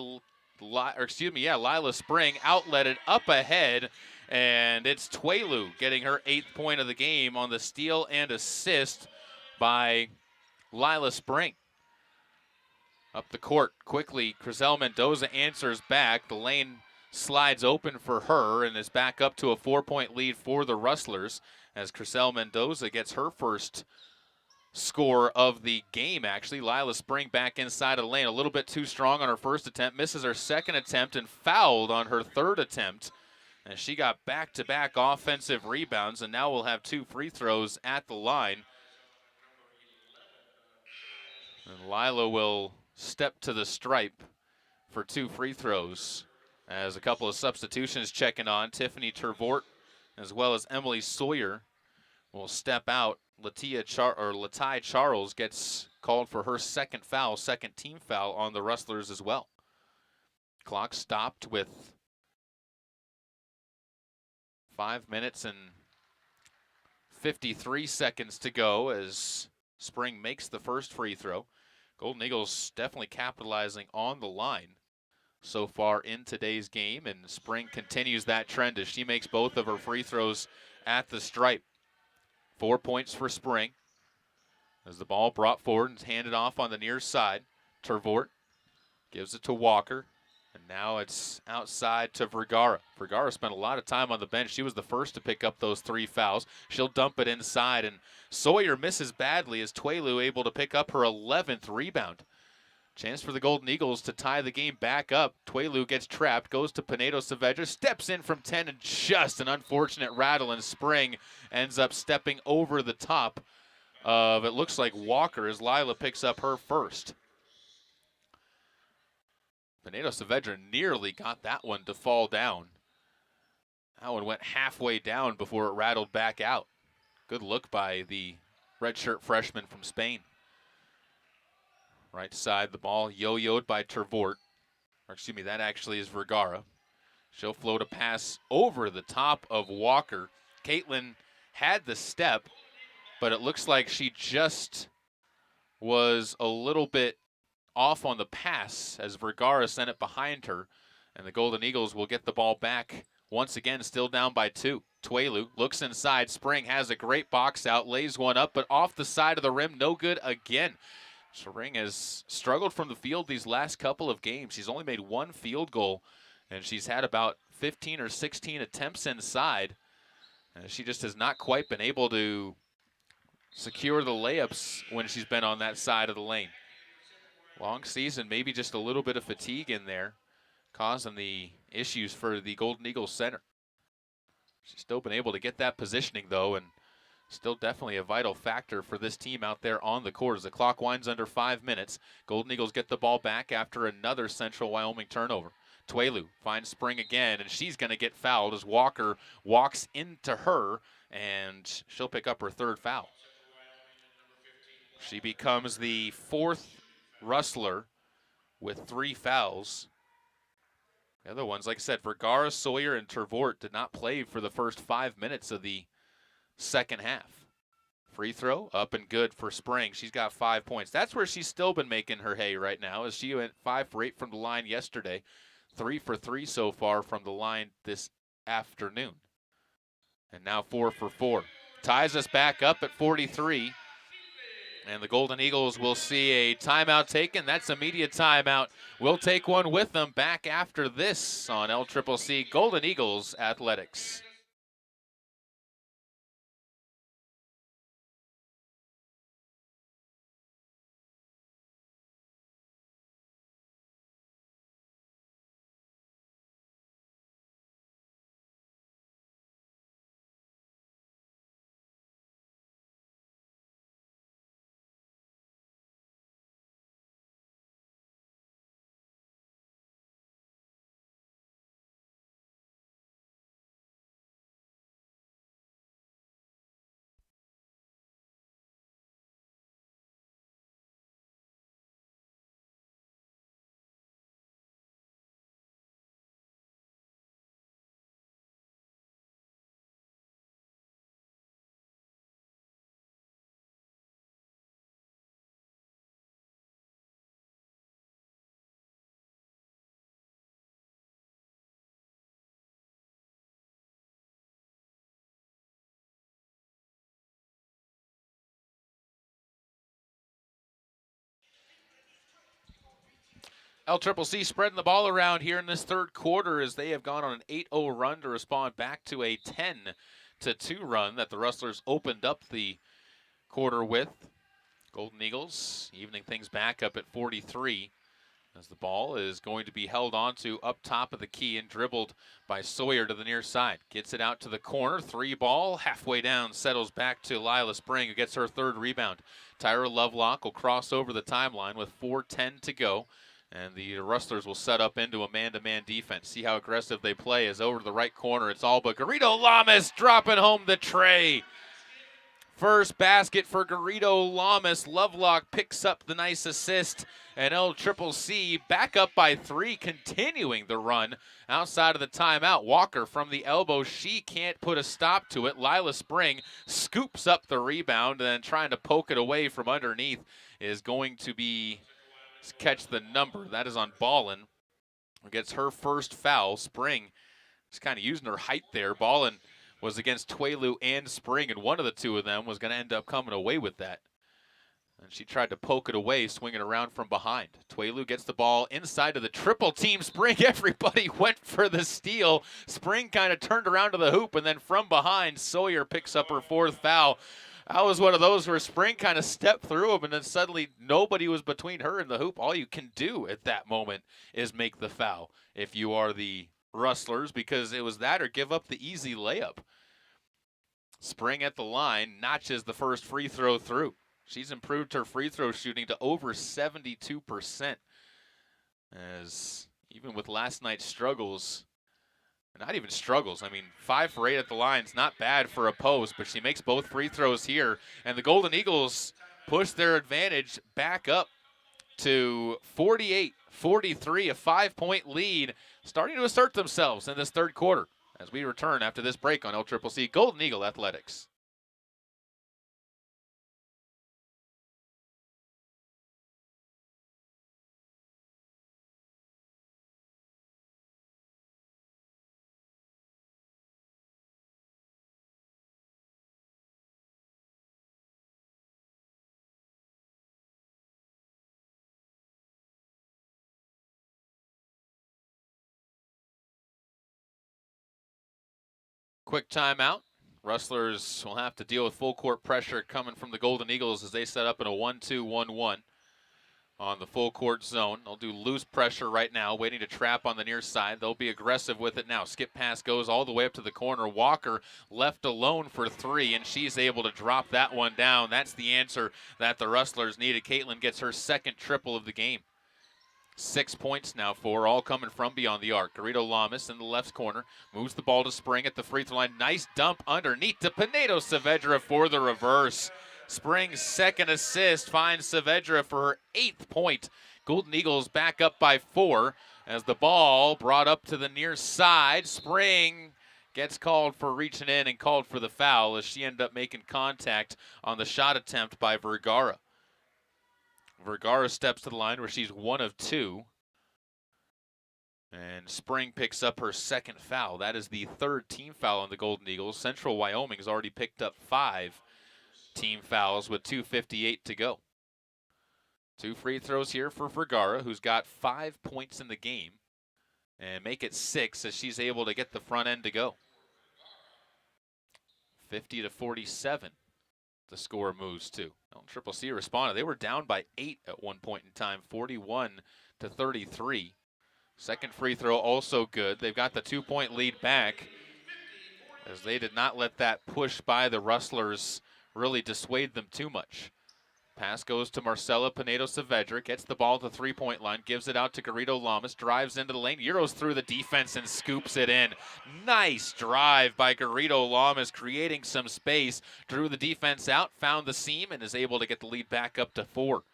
Lila Spring, outletted up ahead, and it's Tuelu getting her 8th point of the game on the steal and assist by Lila Spring. Up the court quickly, Crisel Mendoza answers back. The lane slides open for her and is back up to a 4-point lead for the Rustlers as Crisel Mendoza gets her first score of the game, actually. Lila Spring back inside of the lane, a little bit too strong on her first attempt, misses her second attempt and fouled on her third attempt. And she got back-to-back offensive rebounds, and now we'll have 2 free throws at the line. And Lila will step to the stripe for 2 free throws. As a couple of substitutions checking on, Tiffany Tervort as well as Emily Sawyer will step out. Latai Charles gets called for her second team foul on the Rustlers as well. Clock stopped with 5 minutes and 53 seconds to go as Spring makes the first free throw. Golden Eagles definitely capitalizing on the line so far in today's game, and Spring continues that trend as she makes both of her free throws at the stripe. 4 points for Spring as the ball brought forward and handed off on the near side. Tervort gives it to Walker, and now it's outside to Vergara. Vergara spent a lot of time on the bench. She was the first to pick up those 3 fouls. She'll dump it inside, and Sawyer misses badly as Tuelu able to pick up her 11th rebound. Chance for the Golden Eagles to tie the game back up. Tuelu gets trapped, goes to Pinedo-Saavedra, steps in from 10, and just an unfortunate rattle, and Spring ends up stepping over the top of, it looks like, Walker as Lila picks up her first. Pinedo-Saavedra nearly got that one to fall down. That one went halfway down before it rattled back out. Good look by the redshirt freshman from Spain. Right side, the ball yo-yoed by Tervort. Or excuse me, that actually is Vergara. She'll float a pass over the top of Walker. Caitlin had the step, but it looks like she just was a little bit off on the pass as Vergara sent it behind her. And the Golden Eagles will get the ball back once again, still down by 2. Tuelu looks inside. Spring has a great box out, lays one up, but off the side of the rim, no good again. Spring has struggled from the field these last couple of games. She's only made 1 field goal, and she's had about 15 or 16 attempts inside. And she just has not quite been able to secure the layups when she's been on that side of the lane. Long season, maybe just a little bit of fatigue in there, causing the issues for the Golden Eagles center. She's still been able to get that positioning, though, and still definitely a vital factor for this team out there on the court as the clock winds under 5 minutes. Golden Eagles get the ball back after another Central Wyoming turnover. Tuelu finds Spring again, and she's going to get fouled as Walker walks into her, and she'll pick up her 3rd foul. She becomes the 4th Rustler with 3 fouls. The other ones, like I said, Vergara, Sawyer, and Tervort did not play for the first 5 minutes of the second half. Free throw up and good for Spring. She's got 5 points. That's where she's still been making her hay right now, as she went 5 for 8 from the line yesterday, 3 for 3 so far from the line this afternoon, and now 4 for 4. Ties us back up at 43, and the Golden Eagles will see a timeout taken. That's a media timeout. We'll take one with them back after this on LCCC Golden Eagles Athletics. LCCC spreading the ball around here in this third quarter as they have gone on an 8-0 run to respond back to a 10-2 run that the Rustlers opened up the quarter with. Golden Eagles evening things back up at 43 as the ball is going to be held onto up top of the key and dribbled by Sawyer to the near side. Gets it out to the corner, 3 ball, halfway down, settles back to Lila Spring, who gets her 3rd rebound. Tyra Lovelock will cross over the timeline with 4:10 to go. And the Rustlers will set up into a man-to-man defense. See how aggressive they play as over to the right corner. It's all but Garrido Lamas dropping home the tray. First basket for Garrido Lamas. Lovelock picks up the nice assist. And LCCC back up by 3, continuing the run outside of the timeout. Walker from the elbow. She can't put a stop to it. Lila Spring scoops up the rebound and then trying to poke it away from underneath is going to be catch the number. That is on Ballin, who gets her first foul. Spring is kind of using her height there. Ballin was against Tuelu and Spring, and one of the two of them was going to end up coming away with that. And she tried to poke it away, swinging around from behind. Tuelu gets the ball inside of the triple team. Spring, everybody went for the steal. Spring kind of turned around to the hoop, and then from behind, Sawyer picks up her 4th foul. That was one of those where Spring kind of stepped through him, and then suddenly nobody was between her and the hoop. All you can do at that moment is make the foul if you are the Rustlers, because it was that or give up the easy layup. Spring at the line notches the first free throw through. She's improved her free throw shooting to over 72%. As even with last night's struggles, not even struggles. I mean, 5 for 8 at the line is not bad for a post, but she makes both free throws here. And the Golden Eagles push their advantage back up to 48-43, a 5-point lead, starting to assert themselves in this third quarter as we return after this break on LCCC Golden Eagle Athletics. Quick timeout. Rustlers will have to deal with full court pressure coming from the Golden Eagles as they set up in a 1-2-1-1 on the full court zone. They'll do loose pressure right now, waiting to trap on the near side. They'll be aggressive with it now. Skip pass goes all the way up to the corner. Walker left alone for 3, and she's able to drop that one down. That's the answer that the Rustlers needed. Caitlin gets her 2nd triple of the game. 6 points now for her, all coming from beyond the arc. Garrido Lamas in the left corner moves the ball to Spring at the free throw line. Nice dump underneath to Pinedo Saavedra for the reverse. Spring's 2nd assist finds Saavedra for her 8th point. Golden Eagles back up by 4 as the ball brought up to the near side. Spring gets called for reaching in and called for the foul as she ended up making contact on the shot attempt by Vergara. Vergara steps to the line where she's 1 of 2. And Spring picks up her 2nd foul. That is the 3rd team foul on the Golden Eagles. Central Wyoming has already picked up 5 team fouls with 2:58 to go. 2 free throws here for Vergara, who's got 5 points in the game. And make it 6 as she's able to get the front end to go. 50-47. The score moves to. LCCC responded. They were down by 8 at one point in time, 41-33. 2nd free throw also good. They've got the 2-point lead back as they did not let that push by the Rustlers really dissuade them too much. Pass goes to Marcela Pinedo Saavedra, gets the ball to the 3-point line, gives it out to Garrido Lamas, drives into the lane, Euros through the defense and scoops it in. Nice drive by Garrido Lamas, creating some space, drew the defense out, found the seam, and is able to get the lead back up to 4.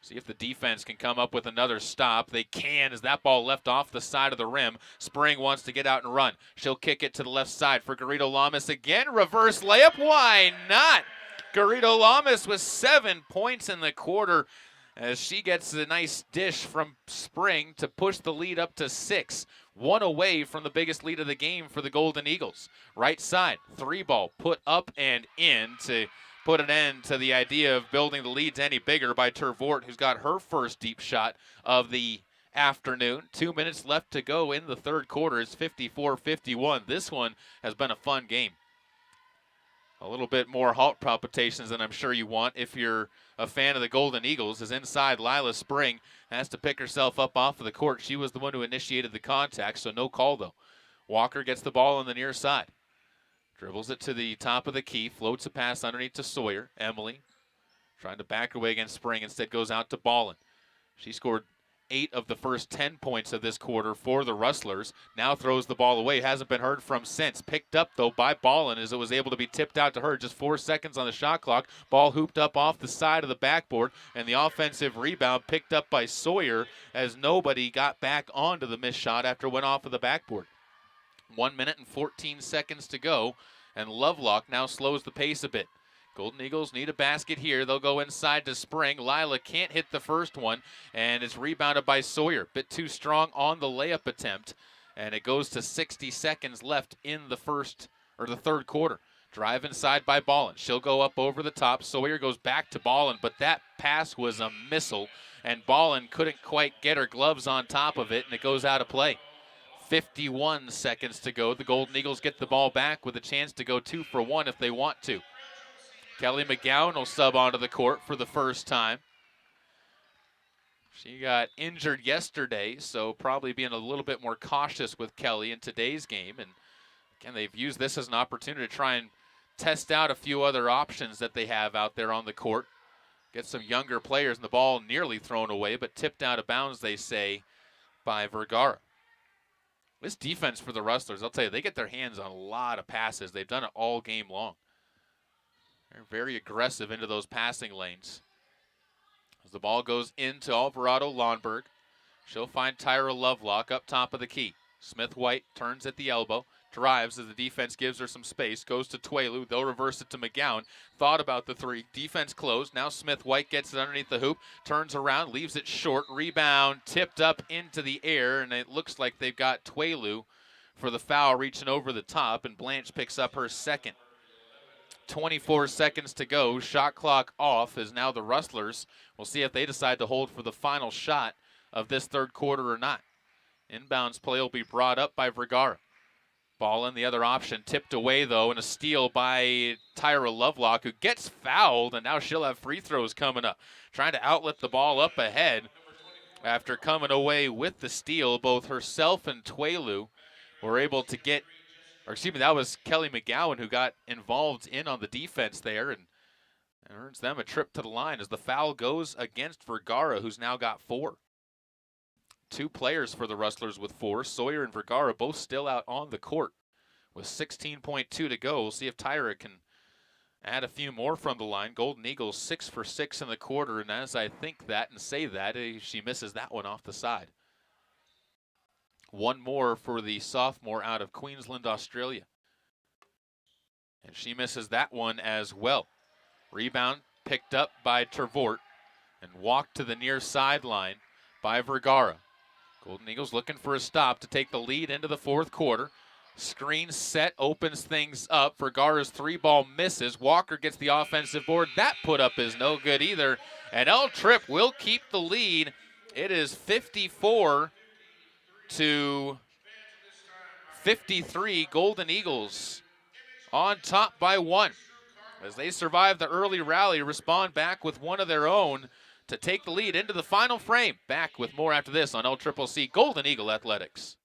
See if the defense can come up with another stop. They can as that ball left off the side of the rim. Spring wants to get out and run. She'll kick it to the left side for Garrido Lamas again. Reverse layup, why not? Garrido Lamas with 7 points in the quarter as she gets a nice dish from Spring to push the lead up to 6. 1 away from the biggest lead of the game for the Golden Eagles. Right side, 3-ball put up and in to put an end to the idea of building the leads any bigger by Tervort, who's got her first deep shot of the afternoon. 2 minutes left to go in the third quarter. It's 54-51. This one has been a fun game. A little bit more heart palpitations than I'm sure you want if you're a fan of the Golden Eagles. As inside, Lila Spring has to pick herself up off of the court. She was the one who initiated the contact, so no call though. Walker gets the ball on the near side. Dribbles it to the top of the key, floats a pass underneath to Sawyer. Emily trying to back away against Spring, instead goes out to Ballin. She scored 8 of the first 10 points of this quarter for the Rustlers. Now throws the ball away. Hasn't been heard from since. Picked up, though, by Ballin as it was able to be tipped out to her. Just 4 seconds on the shot clock. Ball hooped up off the side of the backboard, and the offensive rebound picked up by Sawyer as nobody got back onto the missed shot after it went off of the backboard. 1 minute and 14 seconds to go, and Lovelock now slows the pace a bit. Golden Eagles need a basket here. They'll go inside to Spring. Lila can't hit the first one, and it's rebounded by Sawyer. Bit too strong on the layup attempt, and it goes to 60 seconds left in the third quarter. Drive inside by Ballin. She'll go up over the top. Sawyer goes back to Ballin, but that pass was a missile, and Ballin couldn't quite get her gloves on top of it, and it goes out of play. 51 seconds to go. The Golden Eagles get the ball back with a chance to go 2 for 1 if they want to. Kelly McGowan will sub onto the court for the first time. She got injured yesterday, so probably being a little bit more cautious with Kelly in today's game. And again, they've used this as an opportunity to try and test out a few other options that they have out there on the court. Get some younger players, and the ball nearly thrown away, but tipped out of bounds, they say, by Vergara. This defense for the Rustlers, I'll tell you, they get their hands on a lot of passes. They've done it all game long. They're very aggressive into those passing lanes. As the ball goes into Alvarado Lonberg, she'll find Tyra Lovelock up top of the key. Smith-White turns at the elbow, drives as the defense gives her some space, goes to Twelu. They'll reverse it to McGowan. Thought about the three. Defense closed. Now Smith-White gets it underneath the hoop, turns around, leaves it short. Rebound tipped up into the air, and it looks like they've got Twelu for the foul reaching over the top, and Blanche picks up her second. 24 seconds to go. Shot clock off as now the Rustlers will see if they decide to hold for the final shot of this third quarter or not. Inbounds play will be brought up by Vergara. Ball in the other option, tipped away though, and a steal by Tyra Lovelock, who gets fouled, and now she'll have free throws coming up. Trying to outlet the ball up ahead after coming away with the steal. Both herself and Twelu were able to get, or excuse me, that was Kelly McGowan who got involved in on the defense there, and earns them a trip to the line as the foul goes against Vergara, who's now got 4. 2 players for the Rustlers with 4. Sawyer and Vergara both still out on the court with 16.2 to go. We'll see if Tyra can add a few more from the line. Golden Eagles 6 for 6 in the quarter, and as I think that and say that, she misses that one off the side. One more for the sophomore out of Queensland, Australia. And she misses that one as well. Rebound picked up by Tervort and walked to the near sideline by Vergara. Golden Eagles looking for a stop to take the lead into the fourth quarter. Screen set, opens things up. Vergara's 3-ball misses. Walker gets the offensive board. That put up is no good either. And L Tripp will keep the lead. It is 54 to 53. Golden Eagles on top by 1. As they survive the early rally, respond back with one of their own to take the lead into the final frame. Back with more after this on LCCC Golden Eagle Athletics.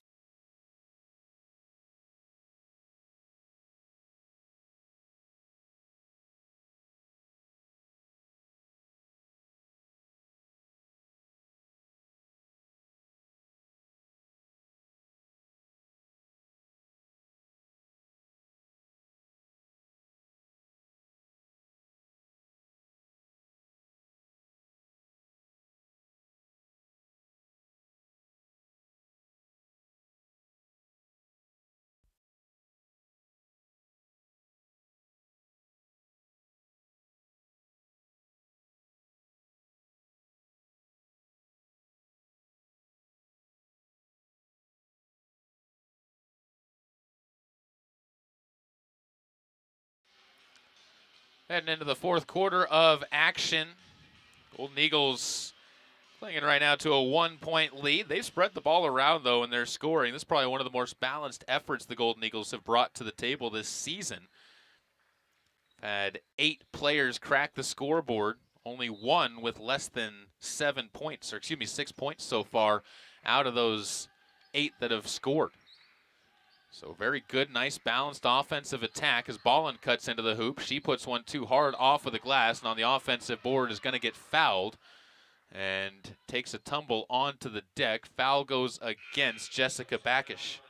Heading into the fourth quarter of action. Golden Eagles Clinging right now to a 1-point lead. They've spread the ball around, though, in their scoring. This is probably one of the most balanced efforts the Golden Eagles have brought to the table this season. Had 8 players crack the scoreboard. Only one with less than 7 points, or excuse me, 6 points so far out of those 8 that have scored. So very good, nice, balanced offensive attack as Ballin cuts into the hoop. She puts one too hard off of the glass, and on the offensive board is going to get fouled and takes a tumble onto the deck. Foul goes against Jessica Backish.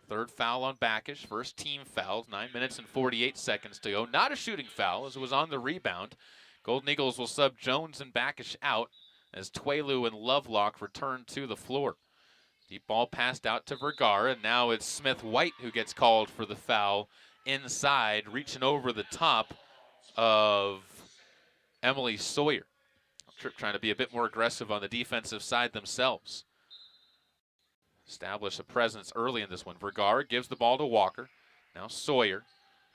Third foul on Backish, first team foul, 9 minutes and 48 seconds to go. Not a shooting foul as it was on the rebound. Golden Eagles will sub Jones and Backish out as Tuelu and Lovelock return to the floor. Deep ball passed out to Vergara, and now it's Smith-White who gets called for the foul inside, reaching over the top of Emily Sawyer. Tripp trying to be a bit more aggressive on the defensive side themselves. Establish a presence early in this one. Vergara gives the ball to Walker. Now Sawyer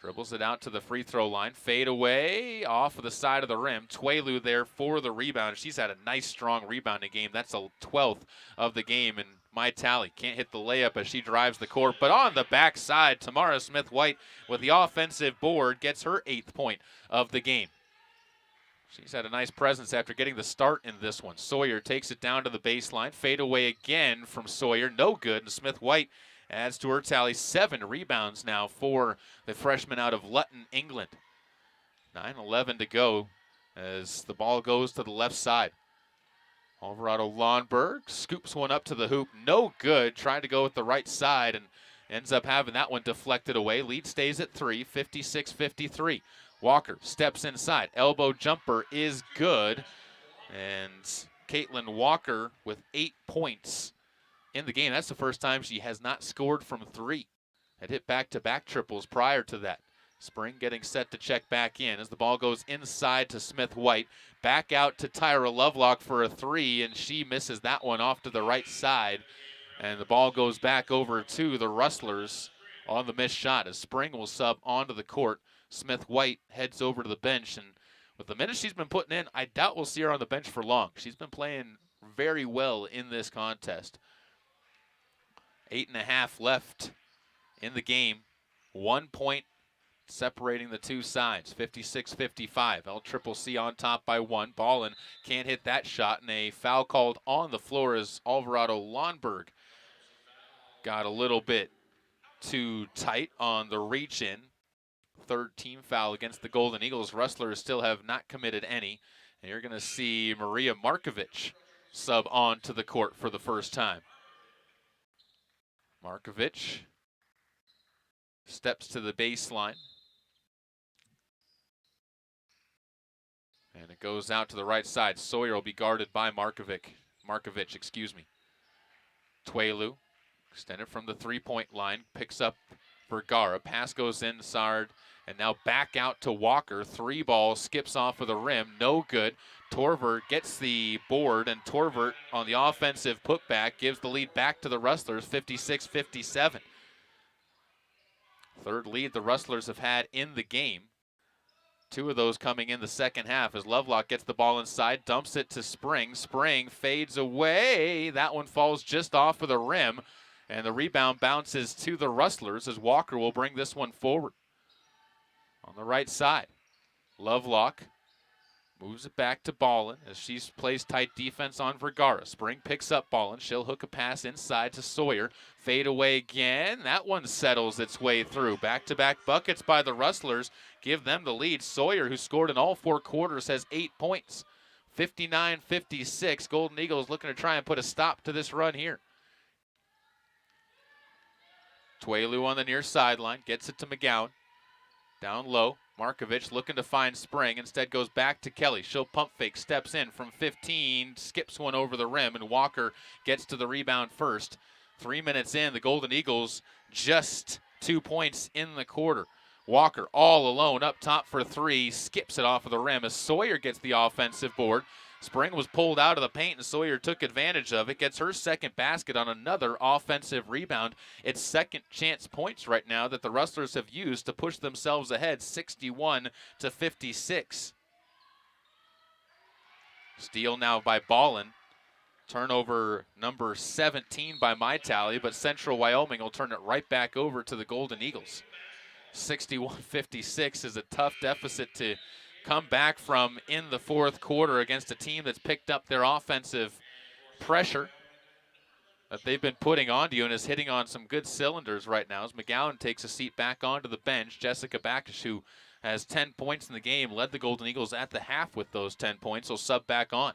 dribbles it out to the free throw line. Fade away off of the side of the rim. Tuelu there for the rebound. She's had a nice, strong rebounding game. That's the 12th of the game in my tally. Can't hit the layup as she drives the court. But on the backside, Tamara Smith-White with the offensive board gets her 8th point of the game. She's had a nice presence after getting the start in this one. Sawyer takes it down to the baseline. Fade away again from Sawyer. No good. And Smith-White adds to her tally 7 rebounds now for the freshman out of Luton, England. 9:11 to go as the ball goes to the left side. Alvarado Lawnberg scoops one up to the hoop. No good. Tried to go with the right side and ends up having that one deflected away. Lead stays at 3, 56-53. Walker steps inside. Elbow jumper is good. And Caitlin Walker with 8 points in the game. That's the first time she has not scored from 3. Had hit back-to-back triples prior to that. Spring getting set to check back in as the ball goes inside to Smith-White. Back out to Tyra Lovelock for a 3, and she misses that one off to the right side. And the ball goes back over to the Rustlers on the missed shot as Spring will sub onto the court. Smith-White heads over to the bench, and with the minutes she's been putting in, I doubt we'll see her on the bench for long. She's been playing very well in this contest. 8.5 left in the game. 1 point separating the two sides, 56-55. LCCC on top by 1. Ballin can't hit that shot, and a foul called on the floor as Alvarado Lawnberg got a little bit too tight on the reach-in. Third team foul against the Golden Eagles. Rustlers still have not committed any. And you're going to see Maria Markovic sub on to the court for the first time. Markovic steps to the baseline. And it goes out to the right side. Sawyer will be guarded by Markovic, excuse me. Tuelu extended from the three-point line, picks up Vergara. Pass goes inside, and now back out to Walker. 3 ball skips off of the rim, no good. Torvert gets the board, and Torvert on the offensive putback gives the lead back to the Rustlers, 56-57. Third lead the Rustlers have had in the game. 2 of those coming in the second half as Lovelock gets the ball inside, dumps it to Spring. Spring fades away. That one falls just off of the rim, and the rebound bounces to the Rustlers as Walker will bring this one forward. On the right side, Lovelock moves it back to Ballin as she plays tight defense on Vergara. Spring picks up Ballin. She'll hook a pass inside to Sawyer. Fade away again. That one settles its way through. Back-to-back buckets by the Rustlers give them the lead. Sawyer, who scored in all 4 quarters, has 8 points. 59-56. Golden Eagles looking to try and put a stop to this run here. Tuelu on the near sideline. Gets it to McGowan. Down low. Markovic looking to find Spring. Instead goes back to Kelly. She'll pump fake. Steps in from 15. Skips one over the rim. And Walker gets to the rebound first. 3 minutes in. The Golden Eagles just 2 points in the quarter. Walker all alone up top for 3. Skips it off of the rim as Sawyer gets the offensive board. Spring was pulled out of the paint and Sawyer took advantage of it. Gets her second basket on another offensive rebound. It's second chance points right now that the Rustlers have used to push themselves ahead 61-56. Steal now by Ballin. Turnover number 17 by my tally, but Central Wyoming will turn it right back over to the Golden Eagles. 61-56 is a tough deficit to come back from in the fourth quarter against a team that's picked up their offensive pressure that they've been putting onto you and is hitting on some good cylinders right now as McGowan takes a seat back onto the bench. Jessica Backish, who has 10 points in the game, led the Golden Eagles at the half with those 10 points, will sub back on.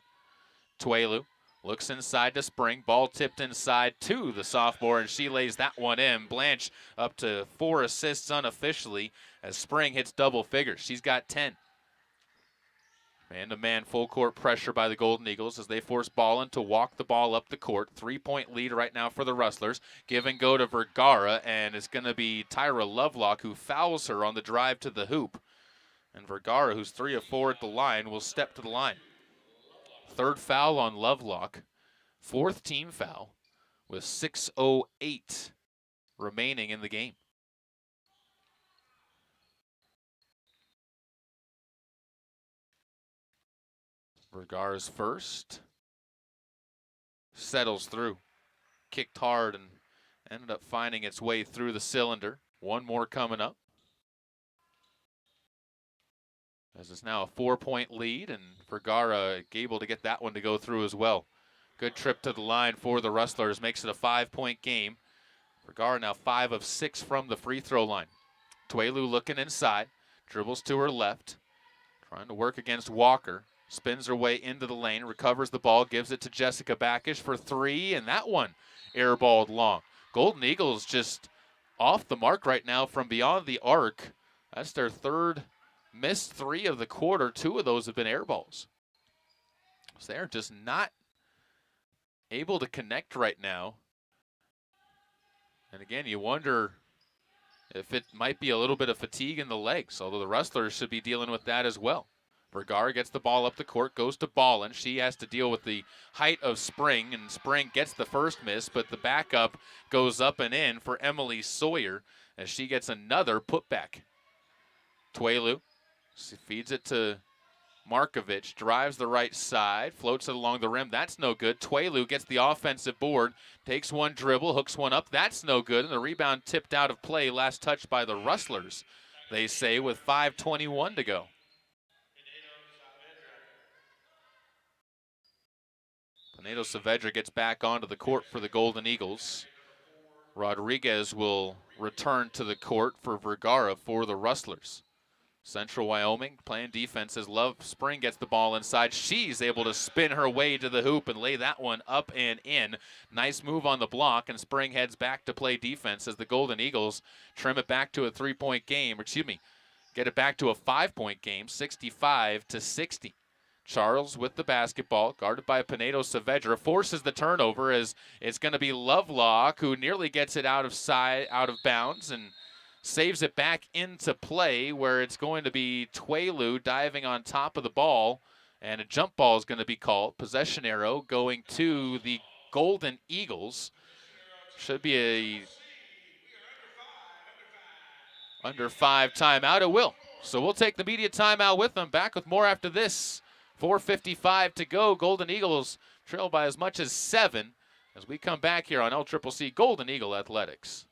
Tuelu looks inside to Spring. Ball tipped inside to the sophomore, and she lays that one in. Blanche up to 4 assists unofficially as Spring hits double figures. She's got 10. Man-to-man full court pressure by the Golden Eagles as they force Ballin to walk the ball up the court. 3-point lead right now for the Rustlers. Give and go to Vergara, and it's going to be Tyra Lovelock who fouls her on the drive to the hoop. And Vergara, who's 3 of 4 at the line, will step to the line. Third foul on Lovelock. Fourth team foul with 6:08 remaining in the game. Vergara's first. Settles through. Kicked hard and ended up finding its way through the cylinder. One more coming up. As it's now a 4-point lead, and Vergara able to get that one to go through as well. Good trip to the line for the Rustlers. Makes it a 5-point game. Vergara now 5 of 6 from the free throw line. Tuelu looking inside. Dribbles to her left. Trying to work against Walker. Spins her way into the lane, recovers the ball, gives it to Jessica Backish for 3, and that one airballed long. Golden Eagles just off the mark right now from beyond the arc. That's their third missed 3 of the quarter. 2 of those have been air balls. So they're just not able to connect right now. And again, you wonder if it might be a little bit of fatigue in the legs, although the Rustlers should be dealing with that as well. Vergara gets the ball up the court, goes to Ballin. She has to deal with the height of Spring, and Spring gets the first miss, but the backup goes up and in for Emily Sawyer as she gets another putback. Tuelu feeds it to Markovich, drives the right side, floats it along the rim. That's no good. Tuelu gets the offensive board, takes one dribble, hooks one up. That's no good, and the rebound tipped out of play. Last touch by the Rustlers, they say, with 5:21 to go. Pinedo Saavedra gets back onto the court for the Golden Eagles. Rodriguez will return to the court for Vergara for the Rustlers. Central Wyoming playing defense as Love Spring gets the ball inside. She's able to spin her way to the hoop and lay that one up and in. Nice move on the block, and Spring heads back to play defense as the Golden Eagles trim it back to a 3-point game, get it back to a 5-point game, 65-60. Charles with the basketball, guarded by Pinedo Saavedra, forces the turnover as it's going to be Lovelock who nearly gets it out of bounds and saves it back into play, where it's going to be Tuelu diving on top of the ball, and a jump ball is going to be called. Possession arrow going to the Golden Eagles. Should be a under 5 timeout. It will. So we'll take the media timeout with them. Back with more after this. 4:55 to go. Golden Eagles trail by as much as 7 as we come back here on LCCC Golden Eagle Athletics.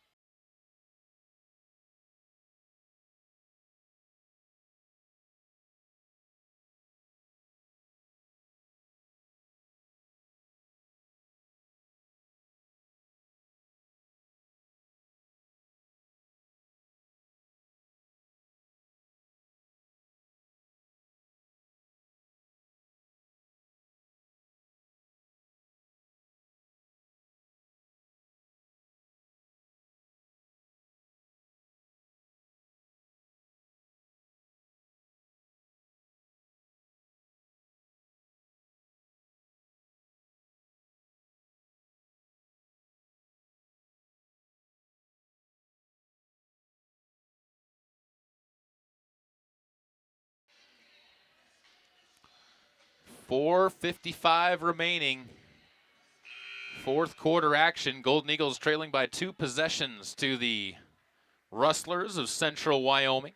.455 remaining. Fourth quarter action. Golden Eagles trailing by 2 possessions to the Rustlers of Central Wyoming.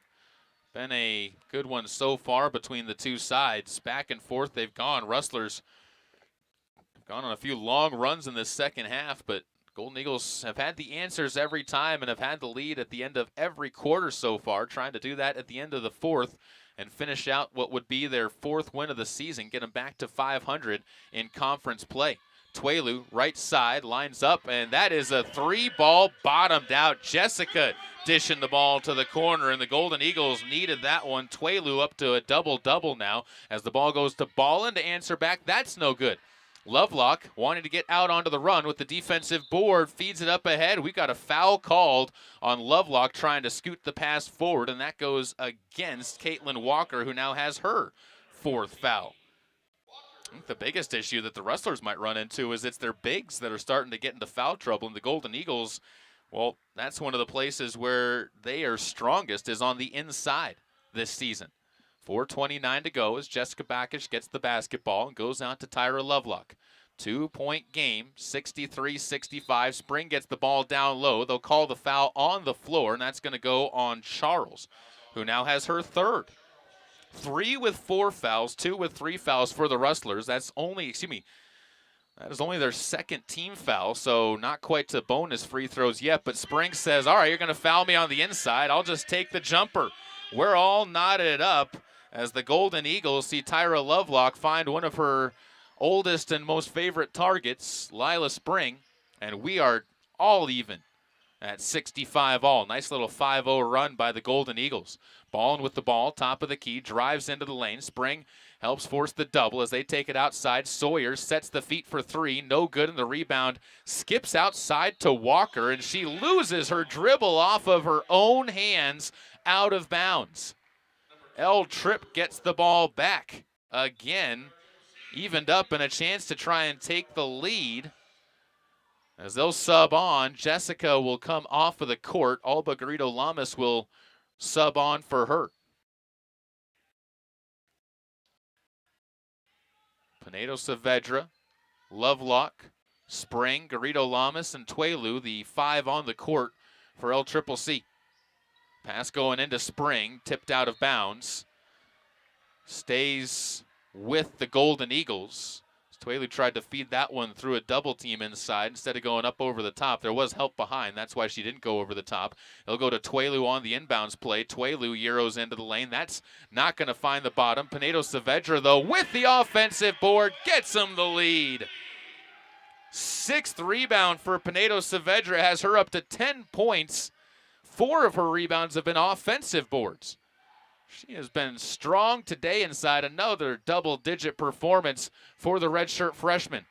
Been a good one so far between the two sides. Back and forth they've gone. Rustlers have gone on a few long runs in this second half, but Golden Eagles have had the answers every time and have had the lead at the end of every quarter so far, trying to do that at the end of the fourth and finish out what would be their fourth win of the season, get them back to 500 in conference play. Tuelu, right side, lines up, and that is a three-ball bottomed out. Jessica dishing the ball to the corner, and the Golden Eagles needed that one. Tuelu up to a double-double now as the ball goes to Ballin to answer back. That's no good. Lovelock wanting to get out onto the run with the defensive board, feeds it up ahead. We got a foul called on Lovelock trying to scoot the pass forward, and that goes against Caitlin Walker, who now has her fourth foul. I think the biggest issue that the Rustlers might run into is it's their bigs that are starting to get into foul trouble, and the Golden Eagles, well, that's one of the places where they are strongest is on the inside this season. 4:29 to go as Jessica Backish gets the basketball and goes out to Tyra Lovelock. 2-point game, 63-65. Spring gets the ball down low. They'll call the foul on the floor, and that's going to go on Charles, who now has her third. 3 with 4 fouls, 2 with 3 fouls for the Rustlers. That is only their second team foul, so not quite to bonus free throws yet. But Spring says, all right, you're going to foul me on the inside. I'll just take the jumper. We're all knotted up as the Golden Eagles see Tyra Lovelock find one of her oldest and most favorite targets, Lila Spring, and we are all even at 65 all. Nice little 5-0 run by the Golden Eagles. Ballin with the ball, top of the key, drives into the lane. Spring helps force the double as they take it outside. Sawyer sets the feet for 3, no good, and the rebound skips outside to Walker, and she loses her dribble off of her own hands out of bounds. L. Tripp gets the ball back again, evened up, and a chance to try and take the lead. As they'll sub on, Jessica will come off of the court. Alba Garrido Lamas will sub on for her. Pinedo Saavedra, Lovelock, Spring, Garrido Lamas, and Tuelu, the 5 on the court for LCCC. Pass going into Spring, tipped out of bounds. Stays with the Golden Eagles. Tuelu tried to feed that one through a double team inside instead of going up over the top. There was help behind. That's why she didn't go over the top. They'll go to Tuelu on the inbounds play. Tuelu Euros into the lane. That's not going to find the bottom. Pinedo Saavedra, though, with the offensive board, gets him the lead. 6th rebound for Pinedo Saavedra has her up to 10 points. 4 of her rebounds have been offensive boards. She has been strong today inside another double-digit performance for the redshirt freshman.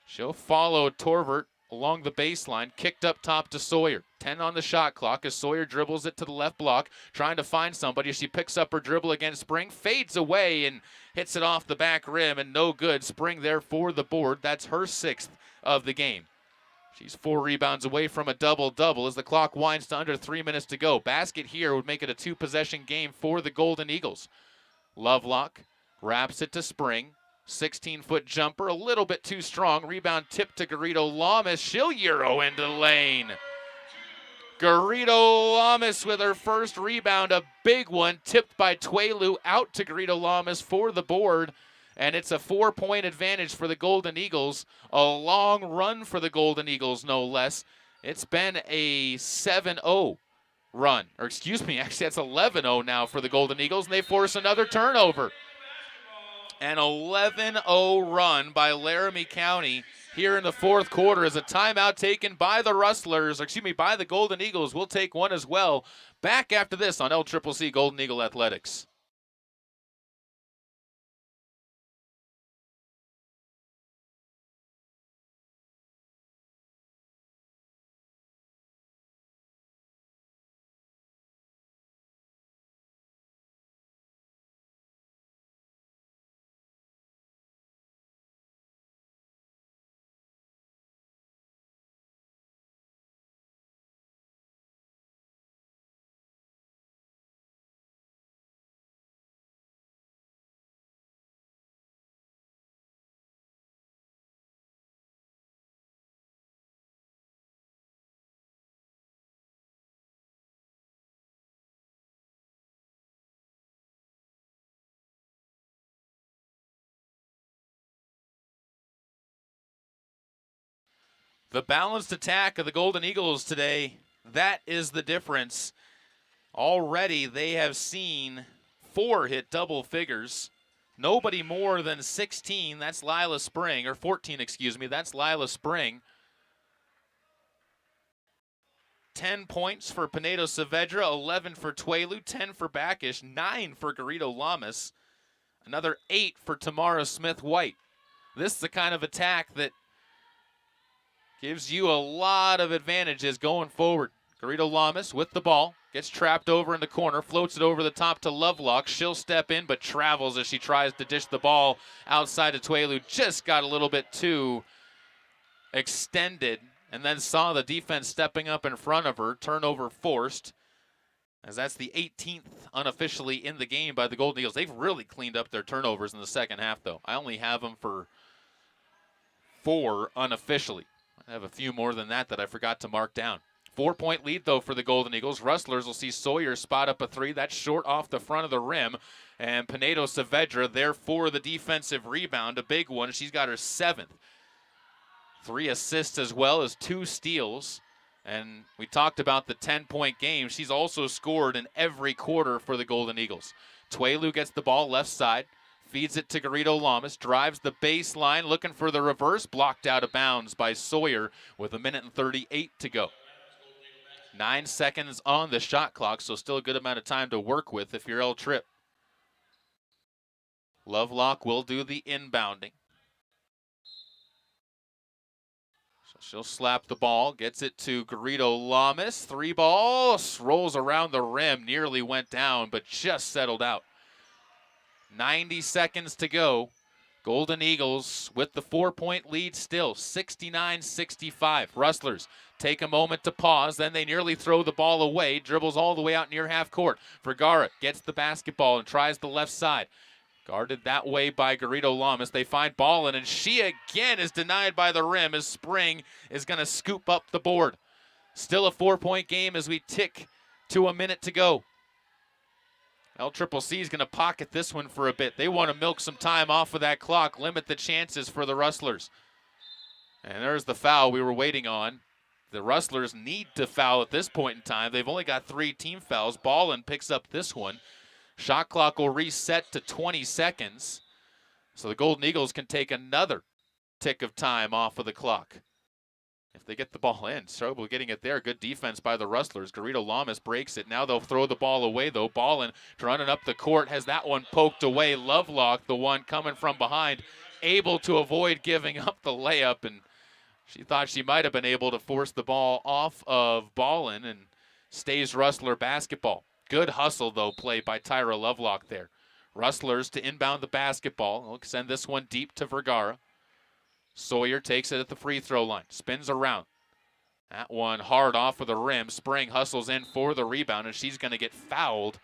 She'll follow Torvert along the baseline, kicked up top to Sawyer. 10 on the shot clock as Sawyer dribbles it to the left block, trying to find somebody. She picks up her dribble against Spring, fades away and hits it off the back rim, and no good. Spring there for the board. That's her 6th of the game. She's 4 rebounds away from a double-double as the clock winds to under 3 minutes to go. Basket here would make it a 2-possession game for the Golden Eagles. Lovelock wraps it to Spring. 16-foot jumper, a little bit too strong. Rebound tipped to Garrido Lamas. She'll Euro into the lane. Garrido Lamas with her first rebound, a big one, tipped by Tuelu out to Garrido Lamas for the board. And it's a 4-point advantage for the Golden Eagles. A long run for the Golden Eagles, no less. It's been a 7-0 run. Or excuse me, actually that's 11-0 now for the Golden Eagles, and they force another turnover. An 11-0 run by Laramie County here in the fourth quarter as a timeout taken by the Rustlers, or excuse me, by the Golden Eagles. We'll take one as well. Back after this on LCCC Golden Eagle Athletics. The balanced attack of the Golden Eagles today, that is the difference. Already they have seen 4 hit double figures. Nobody more than 16, that's Lila Spring, or 14, excuse me, that's Lila Spring. 10 points for Pinedo Saavedra, 11 for Tuelu, 10 for Bacchus, 9 for Garrido Lamas, another 8 for Tamara Smith-White. This is the kind of attack that gives you a lot of advantages going forward. Garrido Lamas with the ball, gets trapped over in the corner, floats it over the top to Lovelock. She'll step in, but travels as she tries to dish the ball outside of Tuelu. Just got a little bit too extended, and then saw the defense stepping up in front of her. Turnover forced, as that's the 18th unofficially in the game by the Golden Eagles. They've really cleaned up their turnovers in the second half, though. I only have them for 4 unofficially. I have a few more than that I forgot to mark down. 4-point lead, though, for the Golden Eagles. Rustlers will see Sawyer spot up a 3. That's short off the front of the rim. And Pinedo Saavedra there for the defensive rebound, a big one. She's got her 7th. 3 assists as well as 2 steals. And we talked about the 10-point game. She's also scored in every quarter for the Golden Eagles. Tuelu gets the ball left side, feeds it to Garrido Lamas, drives the baseline, looking for the reverse, blocked out of bounds by Sawyer with 1:38 to go. 9 seconds on the shot clock, so still a good amount of time to work with if you're L-Trip. Lovelock will do the inbounding. So she'll slap the ball, gets it to Garrido Lamas. 3 ball, rolls around the rim, nearly went down, but just settled out. 90 seconds to go. Golden Eagles with the 4-point lead still, 69-65. Rustlers take a moment to pause, then they nearly throw the ball away. Dribbles all the way out near half court. Vergara gets the basketball and tries the left side. Guarded that way by Garrido Lamas. They find Ballin, and she again is denied by the rim as Spring is going to scoop up the board. Still a 4-point game as we tick to a minute to go. LCCC is going to pocket this one for a bit. They want to milk some time off of that clock, limit the chances for the Rustlers. And there's the foul we were waiting on. The Rustlers need to foul at this point in time. They've only got 3 team fouls. Ballin picks up this one. Shot clock will reset to 20 seconds. So the Golden Eagles can take another tick of time off of the clock. If they get the ball in, struggle getting it there. Good defense by the Rustlers. Garrido Lamas breaks it. Now they'll throw the ball away, though. Ballin running up the court, has that one poked away. Lovelock, the one coming from behind, able to avoid giving up the layup, and she thought she might have been able to force the ball off of Ballin, and stays Rustler basketball. Good hustle, though, play by Tyra Lovelock there. Rustlers to inbound the basketball. They'll send this one deep to Vergara. Sawyer takes it at the free throw line, spins around. That one hard off of the rim. Spring hustles in for the rebound, and she's going to get fouled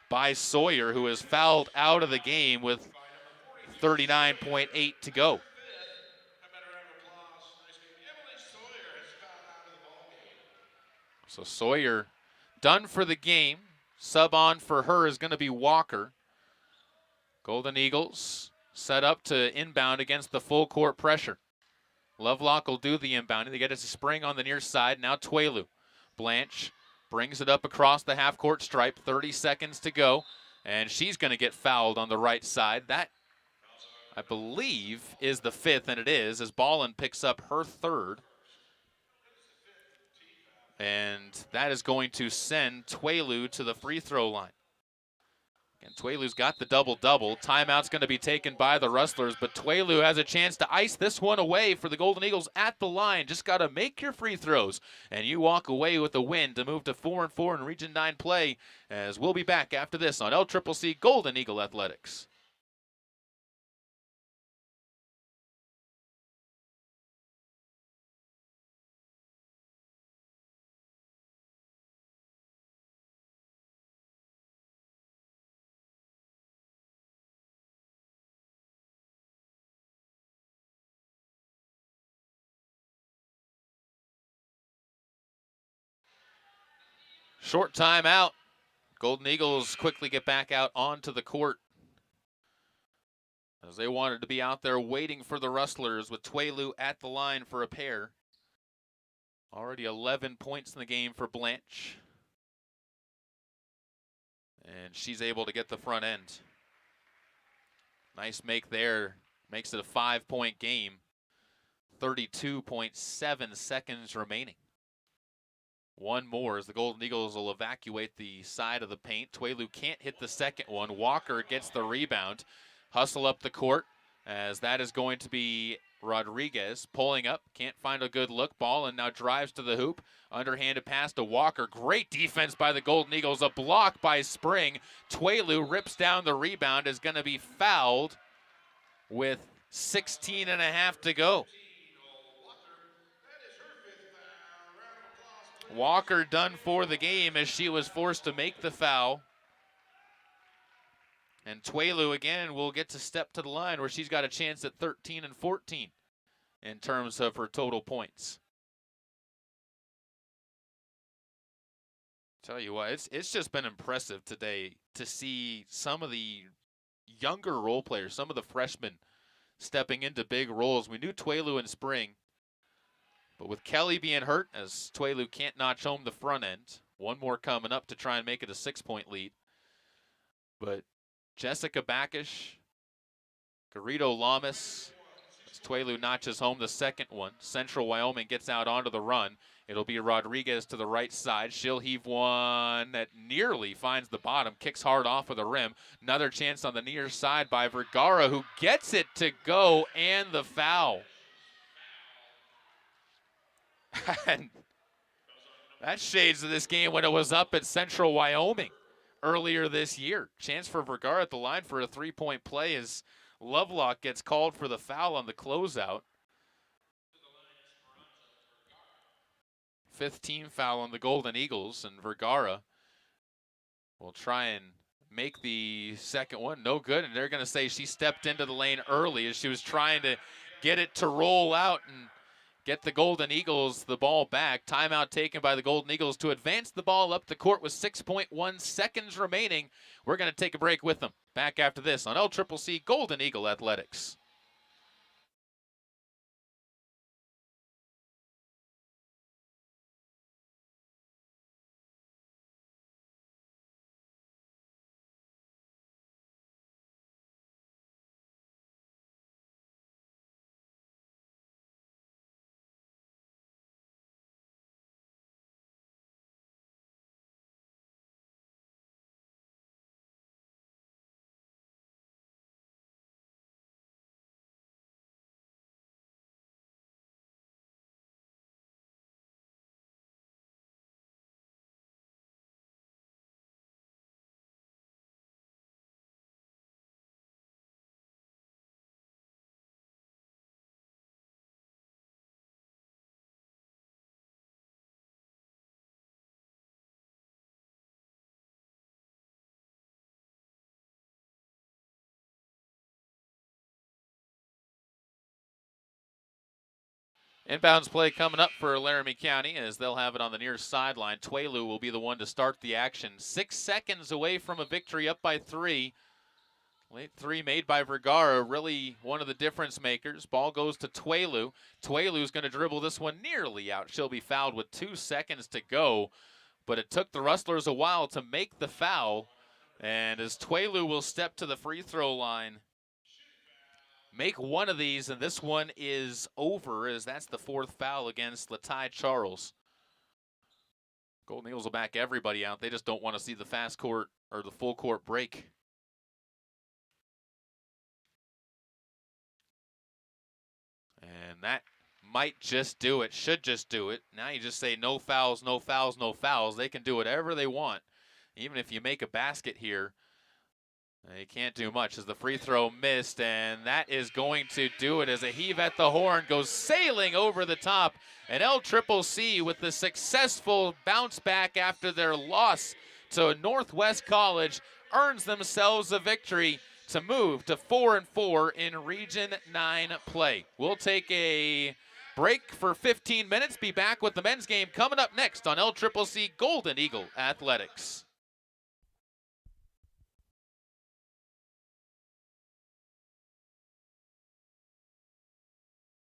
by Sawyer, who is fouled out of the game with 39.8 to go. So Sawyer done for the game. Sub on for her is going to be Walker. Golden Eagles set up to inbound against the full court pressure. Lovelock will do the inbounding. They get it to Spring on the near side. Now Tuelu. Blanche brings it up across the half-court stripe. 30 seconds to go. And she's going to get fouled on the right side. That, I believe, is the 5th, and it is, as Ballin picks up her 3rd. And that is going to send Tuelu to the free throw line. And Tuelu's got the double-double. Timeout's going to be taken by the Rustlers, but Tuelu has a chance to ice this one away for the Golden Eagles at the line. Just got to make your free throws, and you walk away with a win to move to 4-4 in Region 9 play, as we'll be back after this on LCCC Golden Eagle Athletics. Short timeout. Golden Eagles quickly get back out onto the court, as they wanted to be out there waiting for the Rustlers with Tuelu at the line for a pair. Already 11 points in the game for Blanche. And she's able to get the front end. Nice make there. Makes it a 5-point game. 32.7 seconds remaining. One more as the Golden Eagles will evacuate the side of the paint. Tuelu can't hit the second one. Walker gets the rebound. Hustle up the court as that is going to be Rodriguez pulling up. Can't find a good look. Ball and now drives to the hoop. Underhanded pass to Walker. Great defense by the Golden Eagles. A block by Spring. Tuelu rips down the rebound. Is going to be fouled with 16 and a half to go. Walker done for the game as she was forced to make the foul. And Tuelu again will get to step to the line where she's got a chance at 13 and 14 in terms of her total points. Tell you what, it's just been impressive today to see some of the younger role players, some of the freshmen stepping into big roles. We knew Tuelu in spring, but with Kelly being hurt, as Tuelu can't notch home the front end, one more coming up to try and make it a 6-point lead. But Jessica Backish, Garrido Lamas, as Tuelu notches home the second one. Central Wyoming gets out onto the run. It'll be Rodriguez to the right side. She'll heave one that nearly finds the bottom, kicks hard off of the rim. Another chance on the near side by Vergara, who gets it to go, and the foul. And that shades of this game when it was up at Central Wyoming earlier this year. Chance for Vergara at the line for a 3-point play as Lovelock gets called for the foul on the closeout. 5th team foul on the Golden Eagles, and Vergara will try and make the second one. No good, and they're going to say she stepped into the lane early as she was trying to get it to roll out and get the Golden Eagles the ball back. Timeout taken by the Golden Eagles to advance the ball up the court with 6.1 seconds remaining. We're going to take a break with them. Back after this on LCCC Golden Eagle Athletics. Inbounds play coming up for Laramie County as they'll have it on the near sideline. Tuelu will be the one to start the action. 6 seconds away from a victory, up by 3. Late 3 made by Vergara, really one of the difference makers. Ball goes to Tuelu. Tuelu's going to dribble this one nearly out. She'll be fouled with 2 seconds to go, but it took the Rustlers a while to make the foul. And as Tuelu will step to the free throw line, make one of these, and this one is over as that's the 4th foul against Latai Charles. Golden Eagles will back everybody out. They just don't want to see the fast court or the full court break. And that might just do it, should just do it. Now you just say no fouls, no fouls, no fouls. They can do whatever they want. Even if you make a basket here, they can't do much as the free throw missed, and that is going to do it as a heave at the horn goes sailing over the top. And LCCC with the successful bounce back after their loss to Northwest College earns themselves a victory to move to 4-4 in Region 9 play. We'll take a break for 15 minutes, be back with the men's game coming up next on LCCC Golden Eagle Athletics.